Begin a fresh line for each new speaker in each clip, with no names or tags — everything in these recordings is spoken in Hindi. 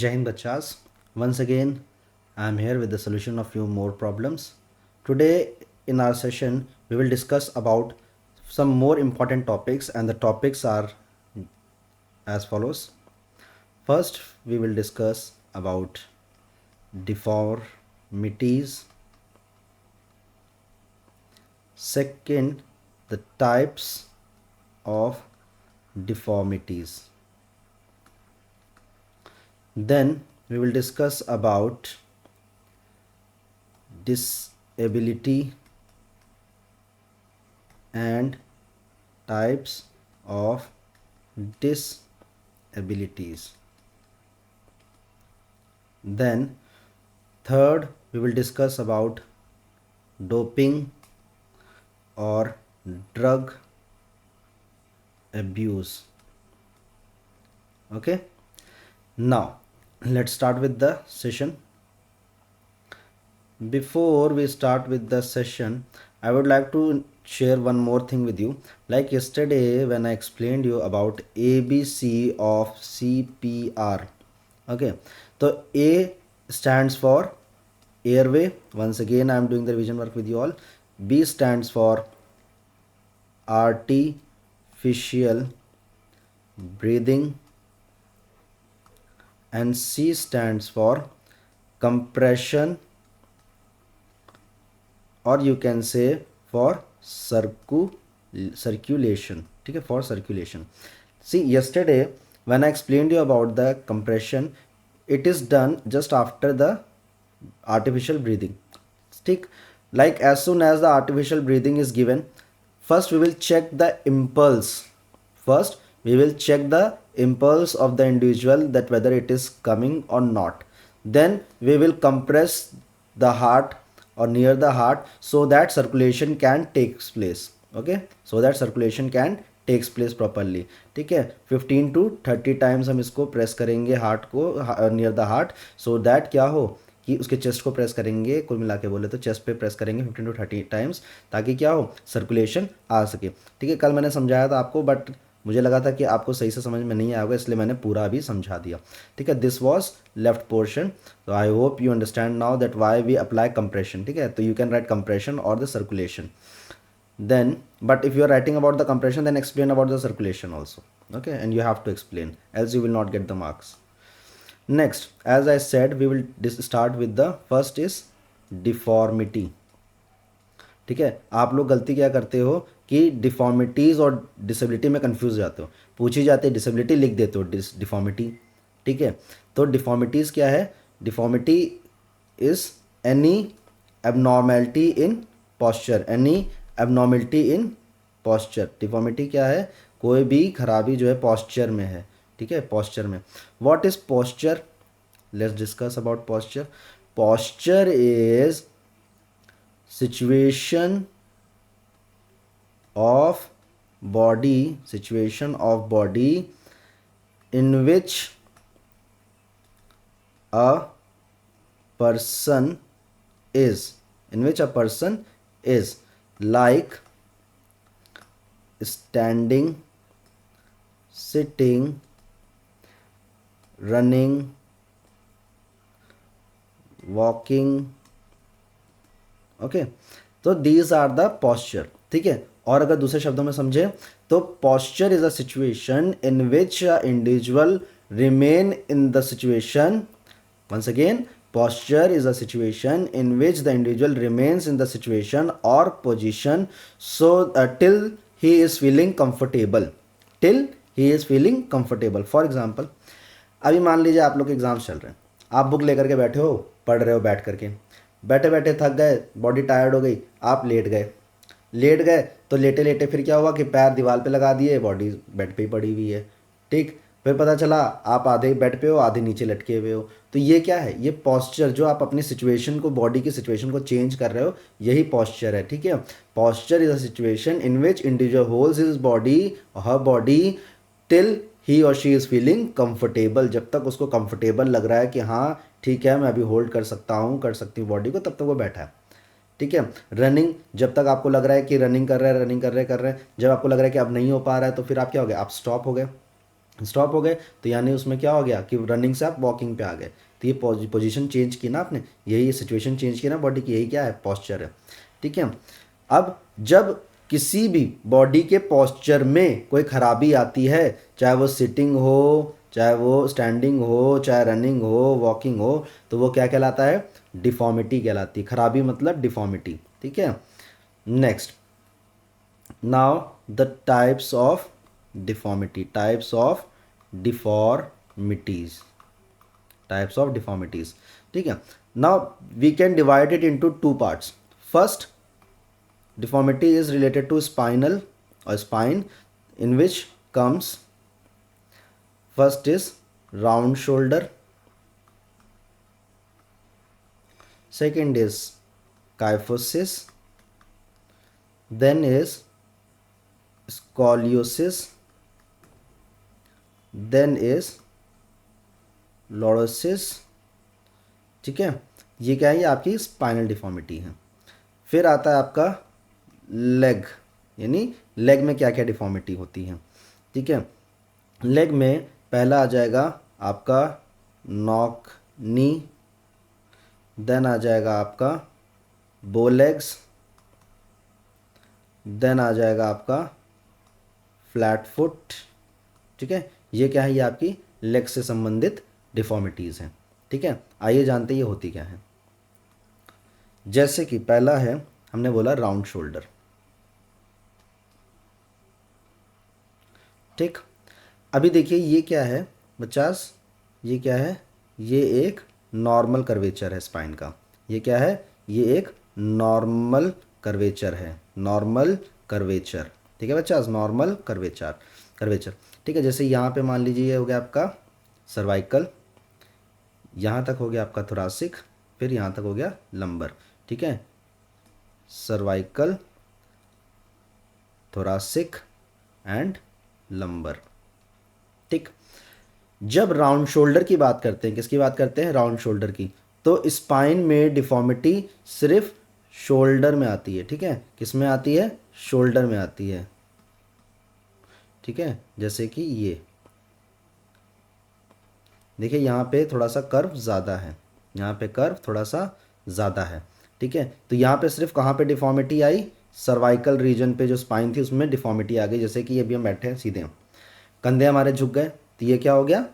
Jai Hind Bachas. Once again, I am here with the solution of few more problems. Today in our session, we will discuss about some more important topics, and the topics are as follows. First, we will discuss about deformities. Second, the types of deformities. Then we will discuss about disability and types of disabilities. Then third, we will discuss about doping or drug abuse. Okay, now let's start with the session. Before we start with the session, I would like to share one more thing with you. Like yesterday when I explained you about ABC of CPR. Okay, so A stands for airway. Once again I am doing the revision work with you all. B stands for artificial breathing, and C stands for compression, or you can say for circulation. Okay, for circulation. See, yesterday when I explained you about the compression, it is done just after the artificial breathing. Stick, like as soon as the artificial breathing is given, first we will check the impulse. First we will check the impulse of the individual, that whether it is coming or not. Then we will compress the heart or near the heart, so that circulation can take place. Okay, so that circulation can takes place properly. ठीक है, 15 to 30 टाइम्स हम इसको प्रेस करेंगे हार्ट को, near the heart, so that क्या हो कि उसके चेस्ट को प्रेस करेंगे, कुल मिला के बोले तो चेस्ट पे प्रेस करेंगे 15 to 30 टाइम्स, ताकि क्या हो, सर्कुलेशन आ सके. ठीक है, कल मैंने समझाया था आपको, बट मुझे लगा था कि आपको सही से समझ में नहीं आएगा, इसलिए मैंने पूरा भी समझा दिया. ठीक है, दिस वॉज लेफ्ट पोर्शन. तो I hope you understand now that why we apply compression. ठीक है, तो यू कैन राइट कंप्रेशन और the circulation. Then, but if you are writing about the compression, then explain about the circulation also. Okay, and you have to explain, else you will not get the marks. Next, as I said, we will start with the first is deformity. ठीक है, आप लोग गलती क्या करते हो कि डिफॉर्मिटीज़ और डिसेबिलिटी में कंफ्यूज जाते हो. पूछी जाती है डिसेबिलिटी, लिख देते हो डिफॉर्मिटी. ठीक है, तो डिफॉर्मिटीज़ क्या है? Deformity is any abnormality in posture. Any abnormality in posture. Deformity क्या है? कोई भी खराबी जो है पॉस्चर में है. ठीक है, पॉस्चर में. What is posture? Let's discuss about posture. Posture is situation of body in which a person is like standing, sitting, running, walking. Okay, तो दीज आर द पॉस्चर. ठीक है, और अगर दूसरे शब्दों में समझे तो posture is a situation in which a individual remain in the situation. Once again, posture is a situation in which the individual remains in the situation or position so till he is feeling comfortable. For example, अभी मान लीजिए आप लोग के एग्जाम्स चल रहे हैं, आप बुक लेकर के बैठे हो, पढ़ रहे हो बैठ करके, बैठे बैठे थक गए, बॉडी टायर्ड हो गई, आप लेट गए तो लेटे लेटे फिर क्या हुआ कि पैर दीवार पे लगा दिए, बॉडी बेड पे ही पड़ी हुई है. ठीक, फिर पता चला आप आधे बेड पे हो, आधे नीचे लटके हुए हो. तो ये क्या है? ये पॉस्चर, जो आप अपनी सिचुएशन को, बॉडी की सिचुएशन को चेंज कर रहे हो, यही पॉस्चर है. ठीक है, posture is a situation in which individual holds his body, her body, till he और शी इज़ फीलिंग कंफर्टेबल. जब तक उसको कंफर्टेबल लग रहा है कि हाँ ठीक है मैं अभी होल्ड कर सकता हूँ, कर सकती हूँ बॉडी को, तब तक वो बैठा है. ठीक है, रनिंग, जब तक आपको लग रहा है कि रनिंग कर रहे हैं, जब आपको लग रहा है कि अब नहीं हो पा रहा है, तो फिर आप क्या हो गए? आप स्टॉप हो गए. स्टॉप हो गए तो यानी उसमें क्या हो गया कि रनिंग से आप वॉकिंग पे आ गए, तो ये पोजीशन चेंज की ना आपने, यही सिचुएशन चेंज की ना बॉडी की, यही क्या है, पॉस्चर है। ठीक है। अब जब किसी भी बॉडी के पॉस्चर में कोई खराबी आती है, चाहे वो सिटिंग हो, चाहे वो स्टैंडिंग हो, चाहे रनिंग हो, वॉकिंग हो, तो वो क्या कहलाता है, डिफॉर्मिटी कहलाती है। खराबी मतलब डिफॉर्मिटी। ठीक है। Next, now the types of deformity, types of deformities, types of deformities. ठीक है। Now we can divide it into two parts. First deformity is related to spinal or spine, in which comes first is round shoulder, second is kyphosis, then is scoliosis, then is lordosis। ठीक है, ये क्या है, ये आपकी स्पाइनल डिफॉर्मिटी है। फिर आता है आपका लेग, यानी लेग में क्या क्या डिफॉर्मिटी होती है। ठीक है। लेग में पहला आ जाएगा आपका नॉक नी, देन आ जाएगा आपका बो लेग्स, देन आ जाएगा आपका फ्लैट फुट। ठीक है, ये क्या है, ये आपकी लेग से संबंधित डिफॉर्मिटीज़ हैं। ठीक है, आइए जानते हैं ये होती क्या है। जैसे कि पहला है, हमने बोला राउंड शोल्डर। ठीक, अभी देखिए ये क्या है बच्चास, ये क्या है, ये एक नॉर्मल कर्वेचर है स्पाइन का। ये क्या है, ये एक नॉर्मल कर्वेचर है, नॉर्मल कर्वेचर। ठीक है बच्चास, नॉर्मल कर्वेचर, कर्वेचर। ठीक है, जैसे यहाँ पे मान लीजिए ये हो गया आपका सर्वाइकल, यहाँ तक हो गया आपका थोरासिक, फिर यहाँ तक हो गया लंबर। ठीक है, सर्वाइकल, थोरासिक एंड लंबर। ठीक, जब राउंड शोल्डर की बात करते हैं, किसकी बात करते हैं, राउंड शोल्डर की, तो स्पाइन में डिफॉर्मिटी सिर्फ शोल्डर में आती है। ठीक है, किस में आती है, शोल्डर में आती है। ठीक है, जैसे कि ये देखिए यहाँ पे थोड़ा सा कर्व ज़्यादा है, यहाँ पे कर्व थोड़ा सा ज़्यादा है। ठीक है, तो यहाँ पे सिर्फ कहाँ पे डिफॉर्मिटी आई, सर्वाइकल रीजन पे जो स्पाइन थी उसमें डिफॉर्मिटी आ गई। जैसे कि अभी हम बैठे हैं सीधे, कंधे हमारे झुक गए, तो ये क्या हो गया,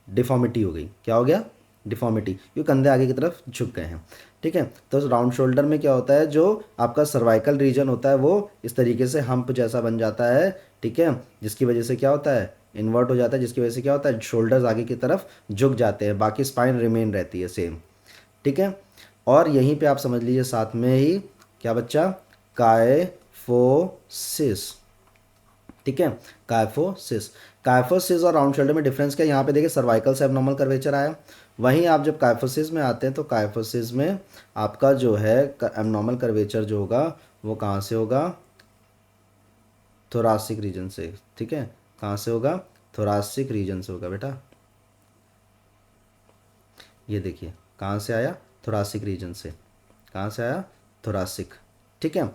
डिफॉर्मिटी हो गई। क्या हो गया, डिफॉर्मिटी, क्योंकि कंधे आगे की तरफ झुक गए हैं। ठीक है, तो राउंड शोल्डर में क्या होता है, जो आपका सर्वाइकल रीजन होता है वो इस तरीके से हम्प जैसा बन जाता है। ठीक है, जिसकी वजह से क्या होता है, इन्वर्ट हो जाता है, जिसकी वजह से क्या होता है, शोल्डर्स आगे की तरफ झुक जाते हैं, बाकी स्पाइन रिमेन रहती है सेम। ठीक है, और यहीं पे आप समझ लीजिए साथ में ही क्या बच्चा, कायफोसिस। ठीक है, कायफोसिस, कायफोसिस और राउंड शोल्डर में डिफरेंस क्या है, यहाँ पे देखिए सर्वाइकल से एबनॉर्मल कर्वेचर आया, वहीं आप जब कायफोसिस में आते हैं तो कायफोसिस में आपका जो है एबनॉर्मल कर्वेचर जो होगा वो कहाँ से होगा, थोरासिक रीजन से। ठीक है, कहाँ से होगा, थोरासिक रीजन से होगा बेटा। ये देखिए कहाँ से आया, थोरासिक रीजन से, कहाँ से आया, थोरासिक। ठीक है,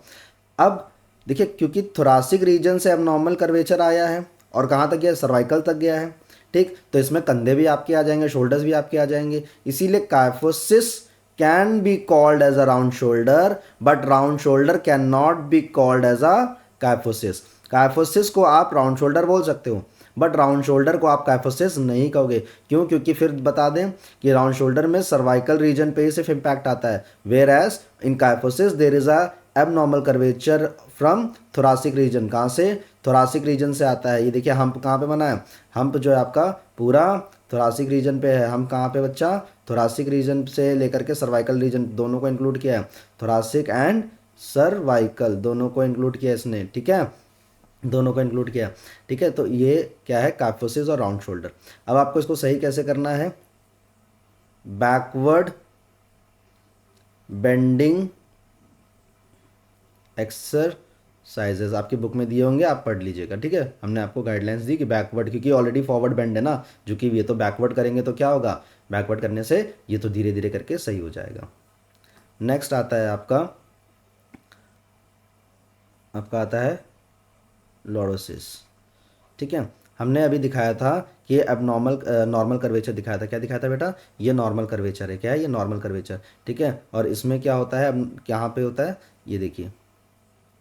अब देखिए क्योंकि थोरासिक रीजन से एबनॉर्मल कर्वेचर आया है और कहाँ तक गया, सर्वाइकल तक गया है। ठीक, तो इसमें कंधे भी आपके आ जाएंगे, शोल्डर्स भी आपके आ जाएंगे, इसीलिए kyphosis can be called as a round shoulder, but round shoulder can not be called as a kyphosis. Kyphosis को आप राउंड शोल्डर बोल सकते हो, बट राउंड शोल्डर को आप कायफोसिस नहीं कहोगे। क्यों, क्योंकि फिर बता दें कि राउंड शोल्डर में सर्वाइकल रीजन पे ही सिर्फ इम्पैक्ट आता है, whereas in kyphosis there is a abnormal curvature from thoracic region. कहाँ से, थोरासिक रीजन से आता है। ये देखिए हम्प कहाँ पे बना है, हम्प जो है आपका पूरा थोरासिक रीजन पे है। हम कहाँ पे बच्चा, थोरासिक रीजन से लेकर के सर्वाइकल रीजन दोनों को इंक्लूड किया है, थोरासिक एंड सर्वाइकल दोनों को इंक्लूड किया इसने। ठीक है, दोनों को इंक्लूड किया। ठीक है, तो ये क्या है, कायफोसिस और राउंड शोल्डर। अब आपको इसको सही कैसे करना है, बैकवर्ड बेंडिंग एक्सरसाइजेस आपकी बुक में दिए होंगे, आप पढ़ लीजिएगा। ठीक है, हमने आपको गाइडलाइंस दी कि बैकवर्ड, क्योंकि ऑलरेडी फॉरवर्ड बेंड है ना, जो कि ये तो बैकवर्ड करेंगे तो क्या होगा, बैकवर्ड करने से ये तो धीरे धीरे करके सही हो जाएगा। नेक्स्ट आता है आपका, आपका आता है लॉर्डोसिस। ठीक है, हमने अभी दिखाया था कि एबनॉर्मल नॉर्मल कर्वेचर दिखाया था। क्या दिखाया था बेटा? ये नॉर्मल कर्वेचर है। क्या है? ये नॉर्मल कर्वेचर। ठीक है, और इसमें क्या होता है, अब यहाँ पे होता है, ये देखिए,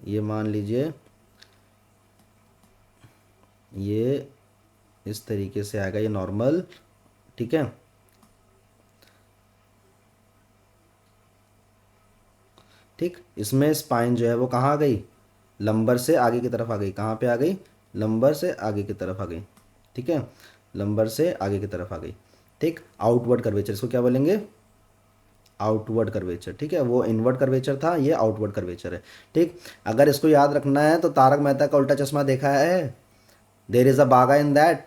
ये मान लीजिए ये इस तरीके से आएगा, ये नॉर्मल। ठीक है, ठीक, इसमें स्पाइन जो है वो कहाँ आ गई? लंबर से आगे की तरफ आ गई। कहाँ पे आ गई? लंबर से आगे की तरफ आ गई। ठीक है, लंबर से आगे की तरफ आ गई। ठीक, आउटवर्ड कर्वेचर इसको क्या बोलेंगे? Outward curvature. ठीक है, वो इनवर्ड कर्वेचर था, ये आउटवर्ड कर्वेचर है। ठीक, अगर इसको याद रखना है तो तारक मेहता का उल्टा चश्मा देखा है? देर इज़ अ बागा इन दैट,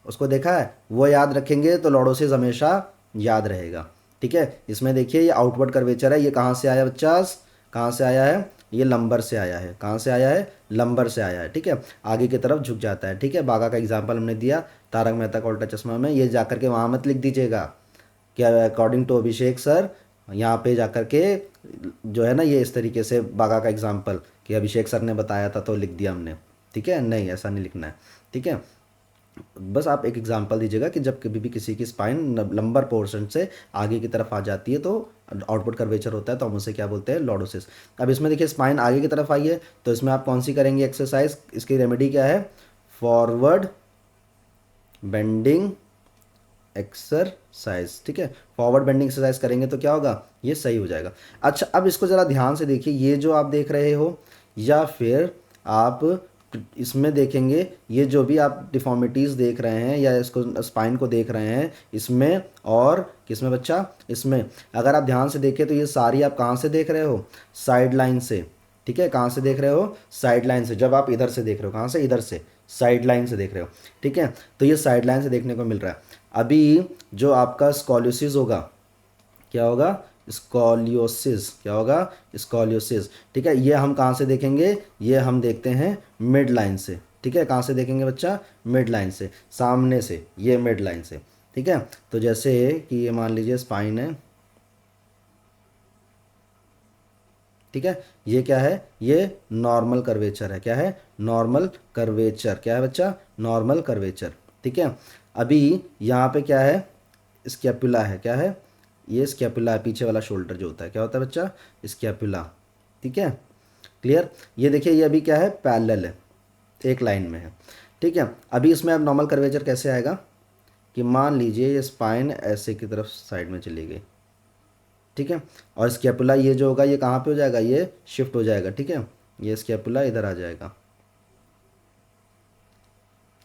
उसको देखा है? वो याद रखेंगे तो लॉर्डोसिस हमेशा याद रहेगा। ठीक है, इसमें देखिए ये आउटवर्ड कर्वेचर है। ये कहाँ से आया बच्चास? कहाँ से आया है? ये लंबर से आया है। कहाँ से आया है? लंबर से आया है। ठीक है, आगे की तरफ झुक जाता है। ठीक है, बागा का एग्जाम्पल हमने दिया तारक मेहता का उल्टा चश्मा में। ये जाकर के वहाँ मत लिख दीजिएगा कि अकॉर्डिंग टू अभिषेक सर, यहाँ पे जाकर के जो है ना, ये इस तरीके से बागा का एग्जाम्पल कि अभिषेक सर ने बताया था तो लिख दिया हमने। ठीक है, नहीं, ऐसा नहीं लिखना है। ठीक है, बस आप एक एग्जांपल दीजिएगा कि जब कभी भी किसी की स्पाइन लंबर पोर्शन से आगे की तरफ आ जाती है तो आउटपुट कर्वेचर होता है, तो हम उसे क्या बोलते हैं? लॉर्डोसिस। अब इसमें देखिए स्पाइन आगे की तरफ आई है, तो इसमें आप कौन सी करेंगे एक्सरसाइज? इसकी रेमेडी क्या है? Forward bending exercise. ठीक है, फॉरवर्ड बेंडिंग एक्सरसाइज करेंगे तो क्या होगा? ये सही हो जाएगा। अच्छा, अब इसको ज़रा ध्यान से देखिए, ये जो आप देख रहे हो, या फिर आप इसमें देखेंगे, ये जो भी आप डिफॉर्मिटीज़ देख रहे हैं या इसको स्पाइन को देख रहे हैं, इसमें और किसमें बच्चा? इसमें। अगर आप ध्यान से देखें तो ये सारी आप कहाँ से देख रहे हो? साइड लाइन से। ठीक है, कहाँ से देख रहे हो? साइड लाइन से। जब आप इधर से देख रहे हो, कहाँ से? इधर से, साइड लाइन से देख रहे हो। ठीक है, तो ये साइड लाइन से देखने को मिल रहा है। अभी जो आपका स्कॉलियोसिस होगा, क्या होगा? स्कॉलियोसिस। क्या होगा? स्कॉलियोसिस। ठीक है, ये हम कहाँ से देखेंगे? ये हम देखते हैं मिड लाइन से। ठीक है, कहाँ से देखेंगे बच्चा? मिड लाइन से, सामने से, ये मिड लाइन से। ठीक है, तो जैसे कि ये मान लीजिए स्पाइन है। ठीक है, ये क्या है? ये नॉर्मल कर्वेचर है। क्या है? Normal curvature. क्या है बच्चा? Normal curvature. ठीक है, अभी यहाँ पे क्या है? स्कैपुला है। क्या है? ये स्कैपुला है, पीछे वाला शोल्डर जो होता है। क्या होता है बच्चा? स्कैपुला। ठीक है, क्लियर? ये देखिए, ये अभी क्या है? पैरेलल है, एक लाइन में है। ठीक है, अभी इसमें अब नॉर्मल कर्वेचर कैसे आएगा कि मान लीजिए ये स्पाइन ऐसे की तरफ साइड में चली गई। ठीक है, और स्कैपुला ये जो होगा ये कहाँ पे हो जाएगा? ये शिफ्ट हो जाएगा। ठीक है, ये स्कैपुला इधर आ जाएगा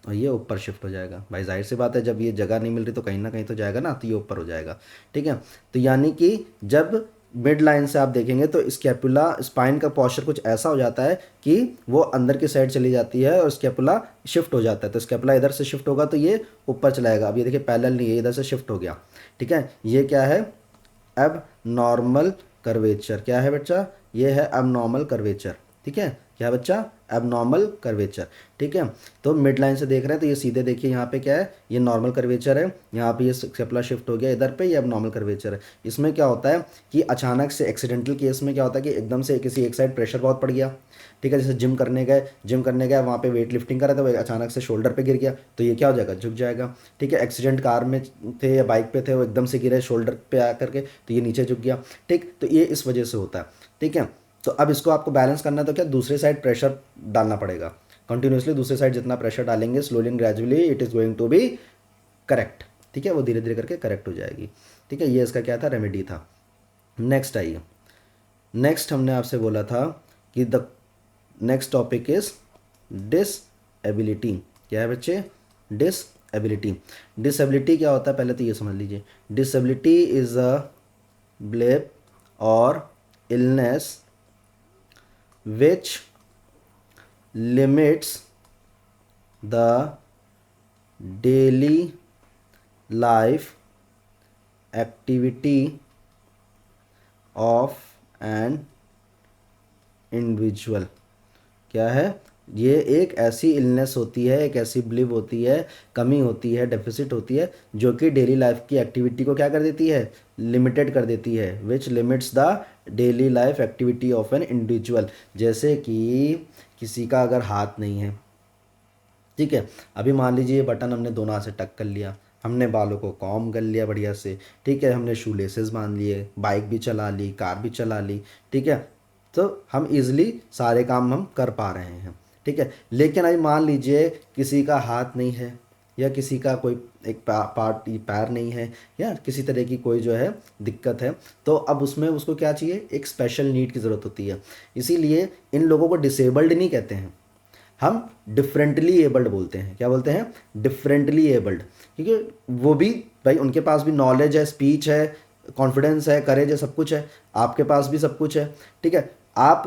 और ये ऊपर शिफ्ट हो जाएगा। भाई जाहिर सी बात है, जब ये जगह नहीं मिल रही तो कहीं ना कहीं तो जाएगा ना, तो ये ऊपर हो जाएगा। ठीक है, तो यानी कि जब मिड लाइन से आप देखेंगे तो स्कैपुला स्पाइन का पोस्चर कुछ ऐसा हो जाता है कि वो अंदर की साइड चली जाती है और स्कैपुला शिफ्ट हो जाता है। तो स्कैपुला इधर से शिफ्ट होगा तो ये ऊपर चलाएगा। अब ये देखिए पैरेलल नहीं है, इधर से शिफ्ट हो गया। ठीक है, ये क्या है? अब नॉर्मल कर्वेचर। क्या है बच्चा? ये है अब नॉर्मल कर्वेचर। ठीक है, क्या है बच्चा? अब नॉर्मल कर्वेचर। ठीक है, तो मिड लाइन से देख रहे हैं तो ये सीधे देखिए यहाँ पे क्या है? ये नॉर्मल कर्वेचर है। यहाँ पे ये सेप्ला शिफ्ट हो गया इधर पे, ये अब नॉर्मल कर्वेचर है। इसमें क्या होता है कि अचानक से एक्सीडेंटल केस में क्या होता है कि एकदम से किसी एक साइड प्रेशर बहुत पड़ गया। ठीक है, जैसे जिम करने गए वहाँ पे वेट लिफ्टिंग कर रहे थे, वो अचानक से शोल्डर पे गिर गया तो ये क्या हो जाएगा? झुक जाएगा। ठीक है, एक्सीडेंट कार में थे या बाइक पे थे, वो एकदम से गिरे शोल्डर पे आकर के तो ये नीचे झुक गया। ठीक, तो ये इस वजह से होता है। ठीक है, तो अब इसको आपको बैलेंस करना है तो क्या? दूसरे साइड प्रेशर डालना पड़ेगा कंटिन्यूसली। दूसरे साइड जितना प्रेशर डालेंगे slowly and gradually it is going to be correct. ठीक है, वो धीरे धीरे करके करेक्ट हो जाएगी। ठीक है, ये इसका क्या था? रेमेडी था। नेक्स्ट आइए, नेक्स्ट हमने आपसे बोला था कि the next topic is disability. क्या है बच्चे? डिसएबिलिटी। डिसएबिलिटी क्या होता है पहले तो ये समझ लीजिए। डिसएबिलिटी इज अ ब्लेप और illness which limits the daily life activity of an individual। क्या है? ये एक ऐसी इलनेस होती है, एक ऐसी ब्लिप होती है, कमी होती है, डेफिसिट होती है जो कि डेली लाइफ की एक्टिविटी को क्या कर देती है? लिमिटेड कर देती है। विच limits the daily life activity of an individual. जैसे कि किसी का अगर हाथ नहीं है, ठीक है। अभी मान लीजिए ये बटन हमने दोनों हाथ से टक कर लिया, हमने बालों को कॉम कर लिया बढ़िया से, ठीक है, हमने शू लेसेस बांध लिए, बाइक भी चला ली, कार भी चला ली, ठीक है, तो हम इजीली सारे काम हम कर पा रहे हैं, ठीक है। लेकिन अभी मान लीजिए किसी का हाथ नहीं है, या किसी का कोई एक पार्ट पैर नहीं है, या किसी तरह की कोई जो है दिक्कत है, तो अब उसमें उसको क्या चाहिए, एक स्पेशल नीड की ज़रूरत होती है। इसीलिए इन लोगों को डिसेबल्ड नहीं कहते हैं, हम डिफरेंटली एबल्ड बोलते हैं। क्या बोलते हैं, डिफरेंटली एबल्ड, क्योंकि वो भी भाई उनके पास भी नॉलेज है, स्पीच है, कॉन्फिडेंस है, करेज है, सब कुछ है, आपके पास भी सब कुछ है, ठीक है। आप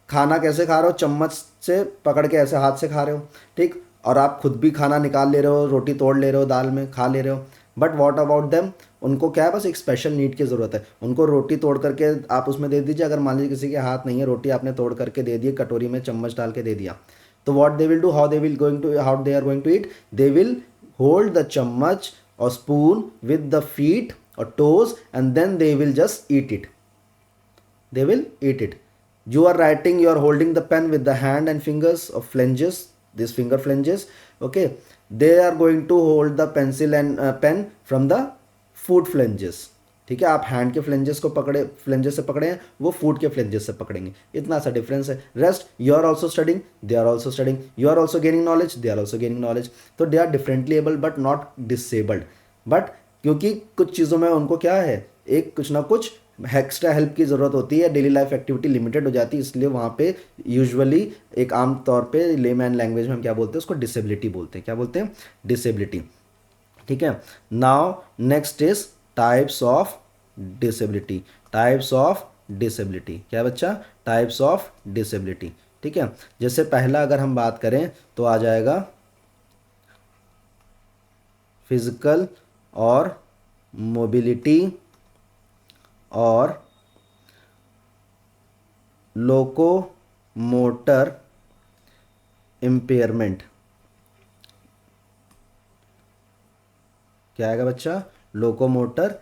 खाना कैसे खा रहे हो, चम्मच से पकड़ के ऐसे हाथ से खा रहे हो, ठीक, और आप खुद भी खाना निकाल ले रहे हो, रोटी तोड़ ले रहे हो, दाल में खा ले रहे हो। बट वॉट अबाउट देम, उनको क्या है, बस एक स्पेशल नीड की ज़रूरत है। उनको रोटी तोड़ करके आप उसमें दे दीजिए, अगर मान लीजिए किसी के हाथ नहीं है, रोटी आपने तोड़ करके दे दी, कटोरी में चम्मच डाल के दे दिया, तो what they will do, how they are going to eat, they will hold the chammach or spoon with the feet or toes, and then they will just eat it, they will eat it. You are writing, you are holding the pen with the hand and fingers of flanges, these finger flanges, okay, they are going to hold the pencil and pen from the foot flanges, ठीक है। आप हैंड के फ्लेंजेस को पकड़े, फ्लेंजेस से पकड़े हैं, वो फूट के फ्लेंजेस से पकड़ेंगे, इतना सा डिफरेंस है। Rest, you are also studying, they are also studying, you are also gaining knowledge, they are also gaining knowledge, तो they are differently able but not disabled. But क्योंकि कुछ चीज़ों में उनको क्या है, एक कुछ ना कुछ एक्स्ट्रा हेल्प की ज़रूरत होती है, डेली लाइफ एक्टिविटी लिमिटेड हो जाती है, इसलिए वहाँ पे यूजुअली एक आम तौर पे लेमैन लैंग्वेज में हम क्या बोलते हैं, उसको डिसेबिलिटी बोलते हैं। क्या बोलते हैं, डिसेबिलिटी, ठीक है। Now next is types of disability, types of disability, क्या बच्चा, टाइप्स ऑफ डिसेबिलिटी, ठीक है। जैसे पहला अगर हम बात करें तो आ जाएगा फिजिकल और मोबिलिटी और लोकोमोटर इम्पेयरमेंट। क्या आएगा बच्चा, लोकोमोटर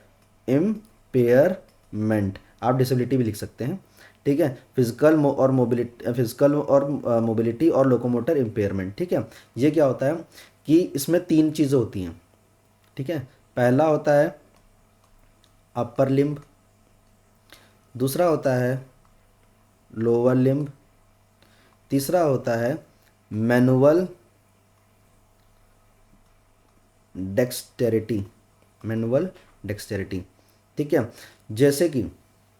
इम्पेयरमेंट, आप डिसेबिलिटी भी लिख सकते हैं, ठीक है। फिजिकल और मोबिलिटी, फिजिकल और मोबिलिटी और लोकोमोटर इम्पेयरमेंट, ठीक है। ये क्या होता है कि इसमें तीन चीज़ें होती हैं, ठीक है। पहला होता है अपर लिम्ब, दूसरा होता है लोअर लिम्ब, तीसरा होता है मैनुअल डेक्सटेरिटी, मैनुअल डेक्सटेरिटी, ठीक है। जैसे कि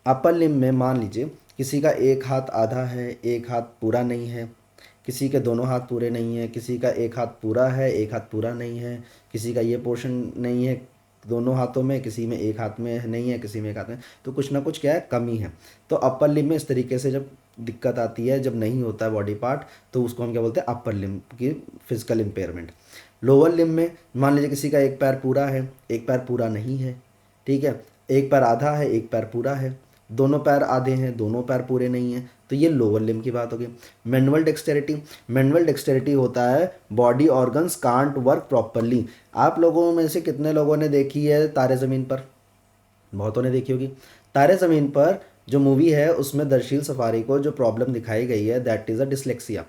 अपर लिम्ब में मान लीजिए किसी का एक हाथ आधा है, एक हाथ पूरा नहीं है, किसी के दोनों हाथ पूरे नहीं है, किसी का एक हाथ पूरा है, एक हाथ पूरा नहीं है, किसी का ये पोर्शन नहीं है दोनों हाथों में, किसी में एक हाथ में नहीं है, किसी में एक हाथ में, तो कुछ ना कुछ क्या है, कमी है। तो अपर लिम्ब में इस तरीके से जब दिक्कत आती है, जब नहीं होता है बॉडी पार्ट, तो उसको हम क्या बोलते हैं, अपर लिम्ब की फिजिकल इम्पेयरमेंट। लोअर लिम्ब में मान लीजिए किसी का एक पैर पूरा है, एक पैर पूरा नहीं है, ठीक है, एक पैर आधा है, एक पैर पूरा है, दोनों पैर आधे हैं, दोनों पैर पूरे नहीं हैं, तो ये लोअर लिम्ब की बात होगी। मैनुअल डेक्सटेरिटी, मैनुअल डेक्सटेरिटी होता है body organs can't work properly. आप लोगों में से कितने लोगों ने देखी है तारे ज़मीन पर, बहुतों ने देखी होगी। तारे ज़मीन पर जो मूवी है उसमें दरशील सफारी को जो प्रॉब्लम दिखाई गई है, दैट इज़ अ डिसलेक्सिया,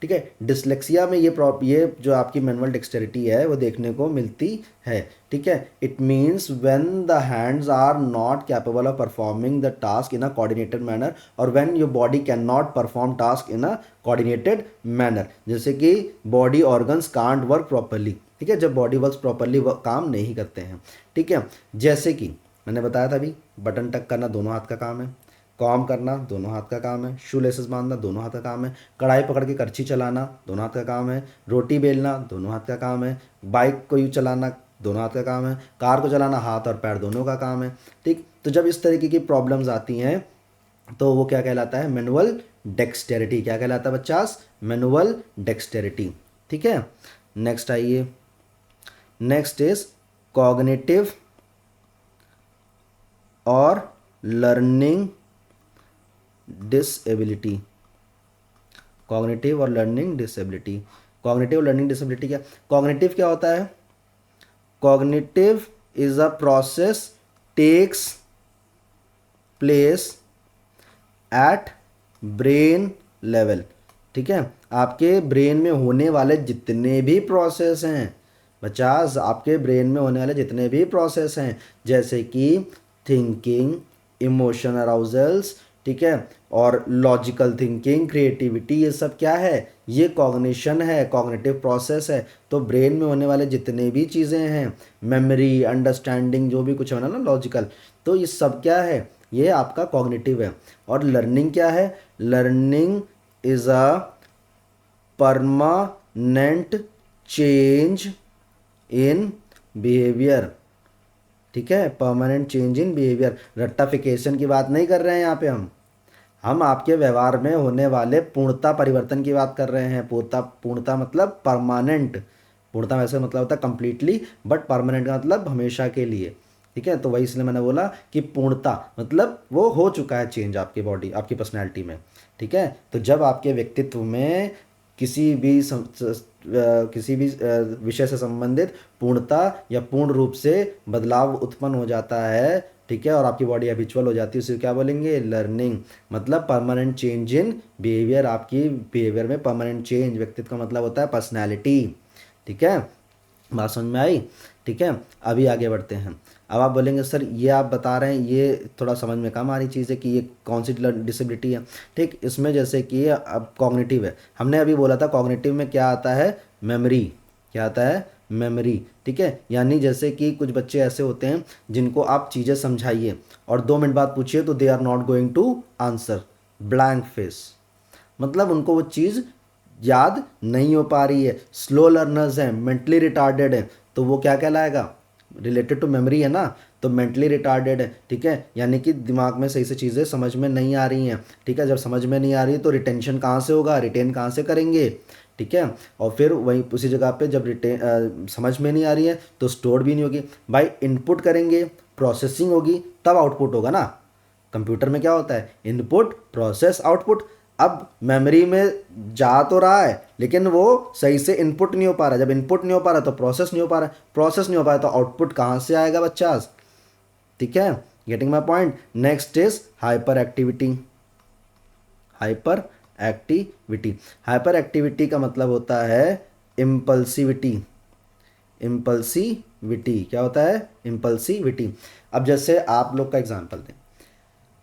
ठीक है। डिसलेक्सिया में ये जो आपकी मैनुअल डेक्सटेरिटी है वो देखने को मिलती है, ठीक है। It means when the hands are not capable of performing the task in a coordinated manner, और when your body can not perform task in a coordinated manner, जैसे कि body organs can't work properly, ठीक है, जब बॉडी वर्क्स प्रॉपरली काम नहीं करते हैं, ठीक है। जैसे कि मैंने बताया था अभी, बटन टक करना दोनों हाथ का काम है, कॉम करना दोनों हाथ का काम है, शू लेसेस बांधना दोनों हाथ का काम है, कढ़ाई पकड़ के करछी चलाना दोनों हाथ का काम है, रोटी बेलना दोनों हाथ का काम है, बाइक को यूँ चलाना दोनों हाथ का काम है, कार को चलाना हाथ और पैर दोनों का काम है, ठीक। तो जब इस तरीके की प्रॉब्लम्स आती हैं तो वो क्या कहलाता है, मैनुअल डेक्सटेरिटी। क्या कहलाता है बच्चास, मैनुअल डेक्सटेरिटी, ठीक है। नेक्स्ट आइए, नेक्स्ट इज कॉग्निटिव और लर्निंग डिसेबिलिटी, कॉग्निटिव और learning disability. Cognitive learning disability क्या, कॉग्निटिव क्या होता है, cognitive is a process takes place at brain level, ठीक है। आपके ब्रेन में होने वाले जितने भी प्रोसेस हैं बच्चास, आपके ब्रेन में होने वाले जितने भी प्रोसेस हैं, जैसे कि थिंकिंग, इमोशन अराउजल्स, ठीक है, और लॉजिकल थिंकिंग, क्रिएटिविटी, ये सब क्या है, ये कॉग्निशन है, कॉग्निटिव प्रोसेस है। तो ब्रेन में होने वाले जितने भी चीज़ें हैं, मेमोरी, अंडरस्टैंडिंग, जो भी कुछ है ना लॉजिकल, तो ये सब क्या है, ये आपका कॉग्निटिव है। और लर्निंग क्या है, learning is a permanent change in behaviour, ठीक है, परमानेंट चेंज इन बिहेवियर। रट्टाफिकेशन की बात नहीं कर रहे हैं यहाँ पे हम आपके व्यवहार में होने वाले पूर्णता परिवर्तन की बात कर रहे हैं। पूर्णता मतलब परमानेंट, पूर्णता वैसे मतलब होता है कंप्लीटली, बट परमानेंट का मतलब हमेशा के लिए, ठीक है। तो वही इसलिए मैंने बोला कि पूर्णता मतलब वो हो चुका है चेंज आपकी बॉडी, आपकी पर्सनैलिटी में, ठीक है। तो जब आपके व्यक्तित्व में किसी भी विषय से संबंधित पूर्णता या पूर्ण रूप से बदलाव उत्पन्न हो जाता है, ठीक है, और आपकी बॉडी हैबिचुअल हो जाती है, उसे क्या बोलेंगे, लर्निंग। मतलब परमानेंट चेंज इन बिहेवियर, आपकी बिहेवियर में परमानेंट चेंज, व्यक्तित्व का मतलब होता है पर्सनैलिटी, ठीक है। बात समझ में आई, ठीक है। अभी आगे बढ़ते हैं। अब आप बोलेंगे सर ये आप बता रहे हैं ये थोड़ा समझ में कम आ रही चीज़ है कि ये कौन सी डिसेबिलिटी है, ठीक। इसमें जैसे कि अब कॉग्निटिव है, हमने अभी बोला था कॉग्निटिव में क्या आता है, मेमोरी, क्या आता है, मेमोरी, ठीक है। यानी जैसे कि कुछ बच्चे ऐसे होते हैं जिनको आप चीज़ें समझाइए और 2 मिनट बाद पूछिए तो they are not going to answer, blank face, मतलब उनको वो चीज़ याद नहीं हो पा रही है। स्लो लर्नर्स हैं, मेंटली रिटार्डेड हैं, तो वो क्या कहलाएगा, रिलेटेड टू मेमोरी है ना, तो मेंटली रिटार्डेड है, ठीक है। यानी कि दिमाग में सही से चीज़ें समझ में नहीं आ रही हैं, ठीक है। जब समझ में नहीं आ रही तो रिटेंशन कहाँ से होगा, रिटेन कहाँ से करेंगे, ठीक है। और फिर वहीं उसी जगह पे जब समझ में नहीं आ रही है तो स्टोर भी नहीं होगी, भाई इनपुट करेंगे, प्रोसेसिंग होगी, तब आउटपुट होगा ना। कंप्यूटर में क्या होता है, इनपुट, प्रोसेस, आउटपुट। अब मेमोरी में जा तो रहा है लेकिन वो सही से इनपुट नहीं हो पा रहा, जब इनपुट नहीं हो पा रहा तो प्रोसेस नहीं हो पा रहा, प्रोसेस नहीं हो पा रहा तो आउटपुट कहाँ से आएगा बच्चा, ठीक है। Getting my point. Next is hyper activity. Hyper activity, hyper activity का मतलब होता है इम्पल्सिविटी। इम्पल्सिविटी क्या होता है, इम्पल्सिविटी। अब जैसे आप लोग का एग्जांपल दें,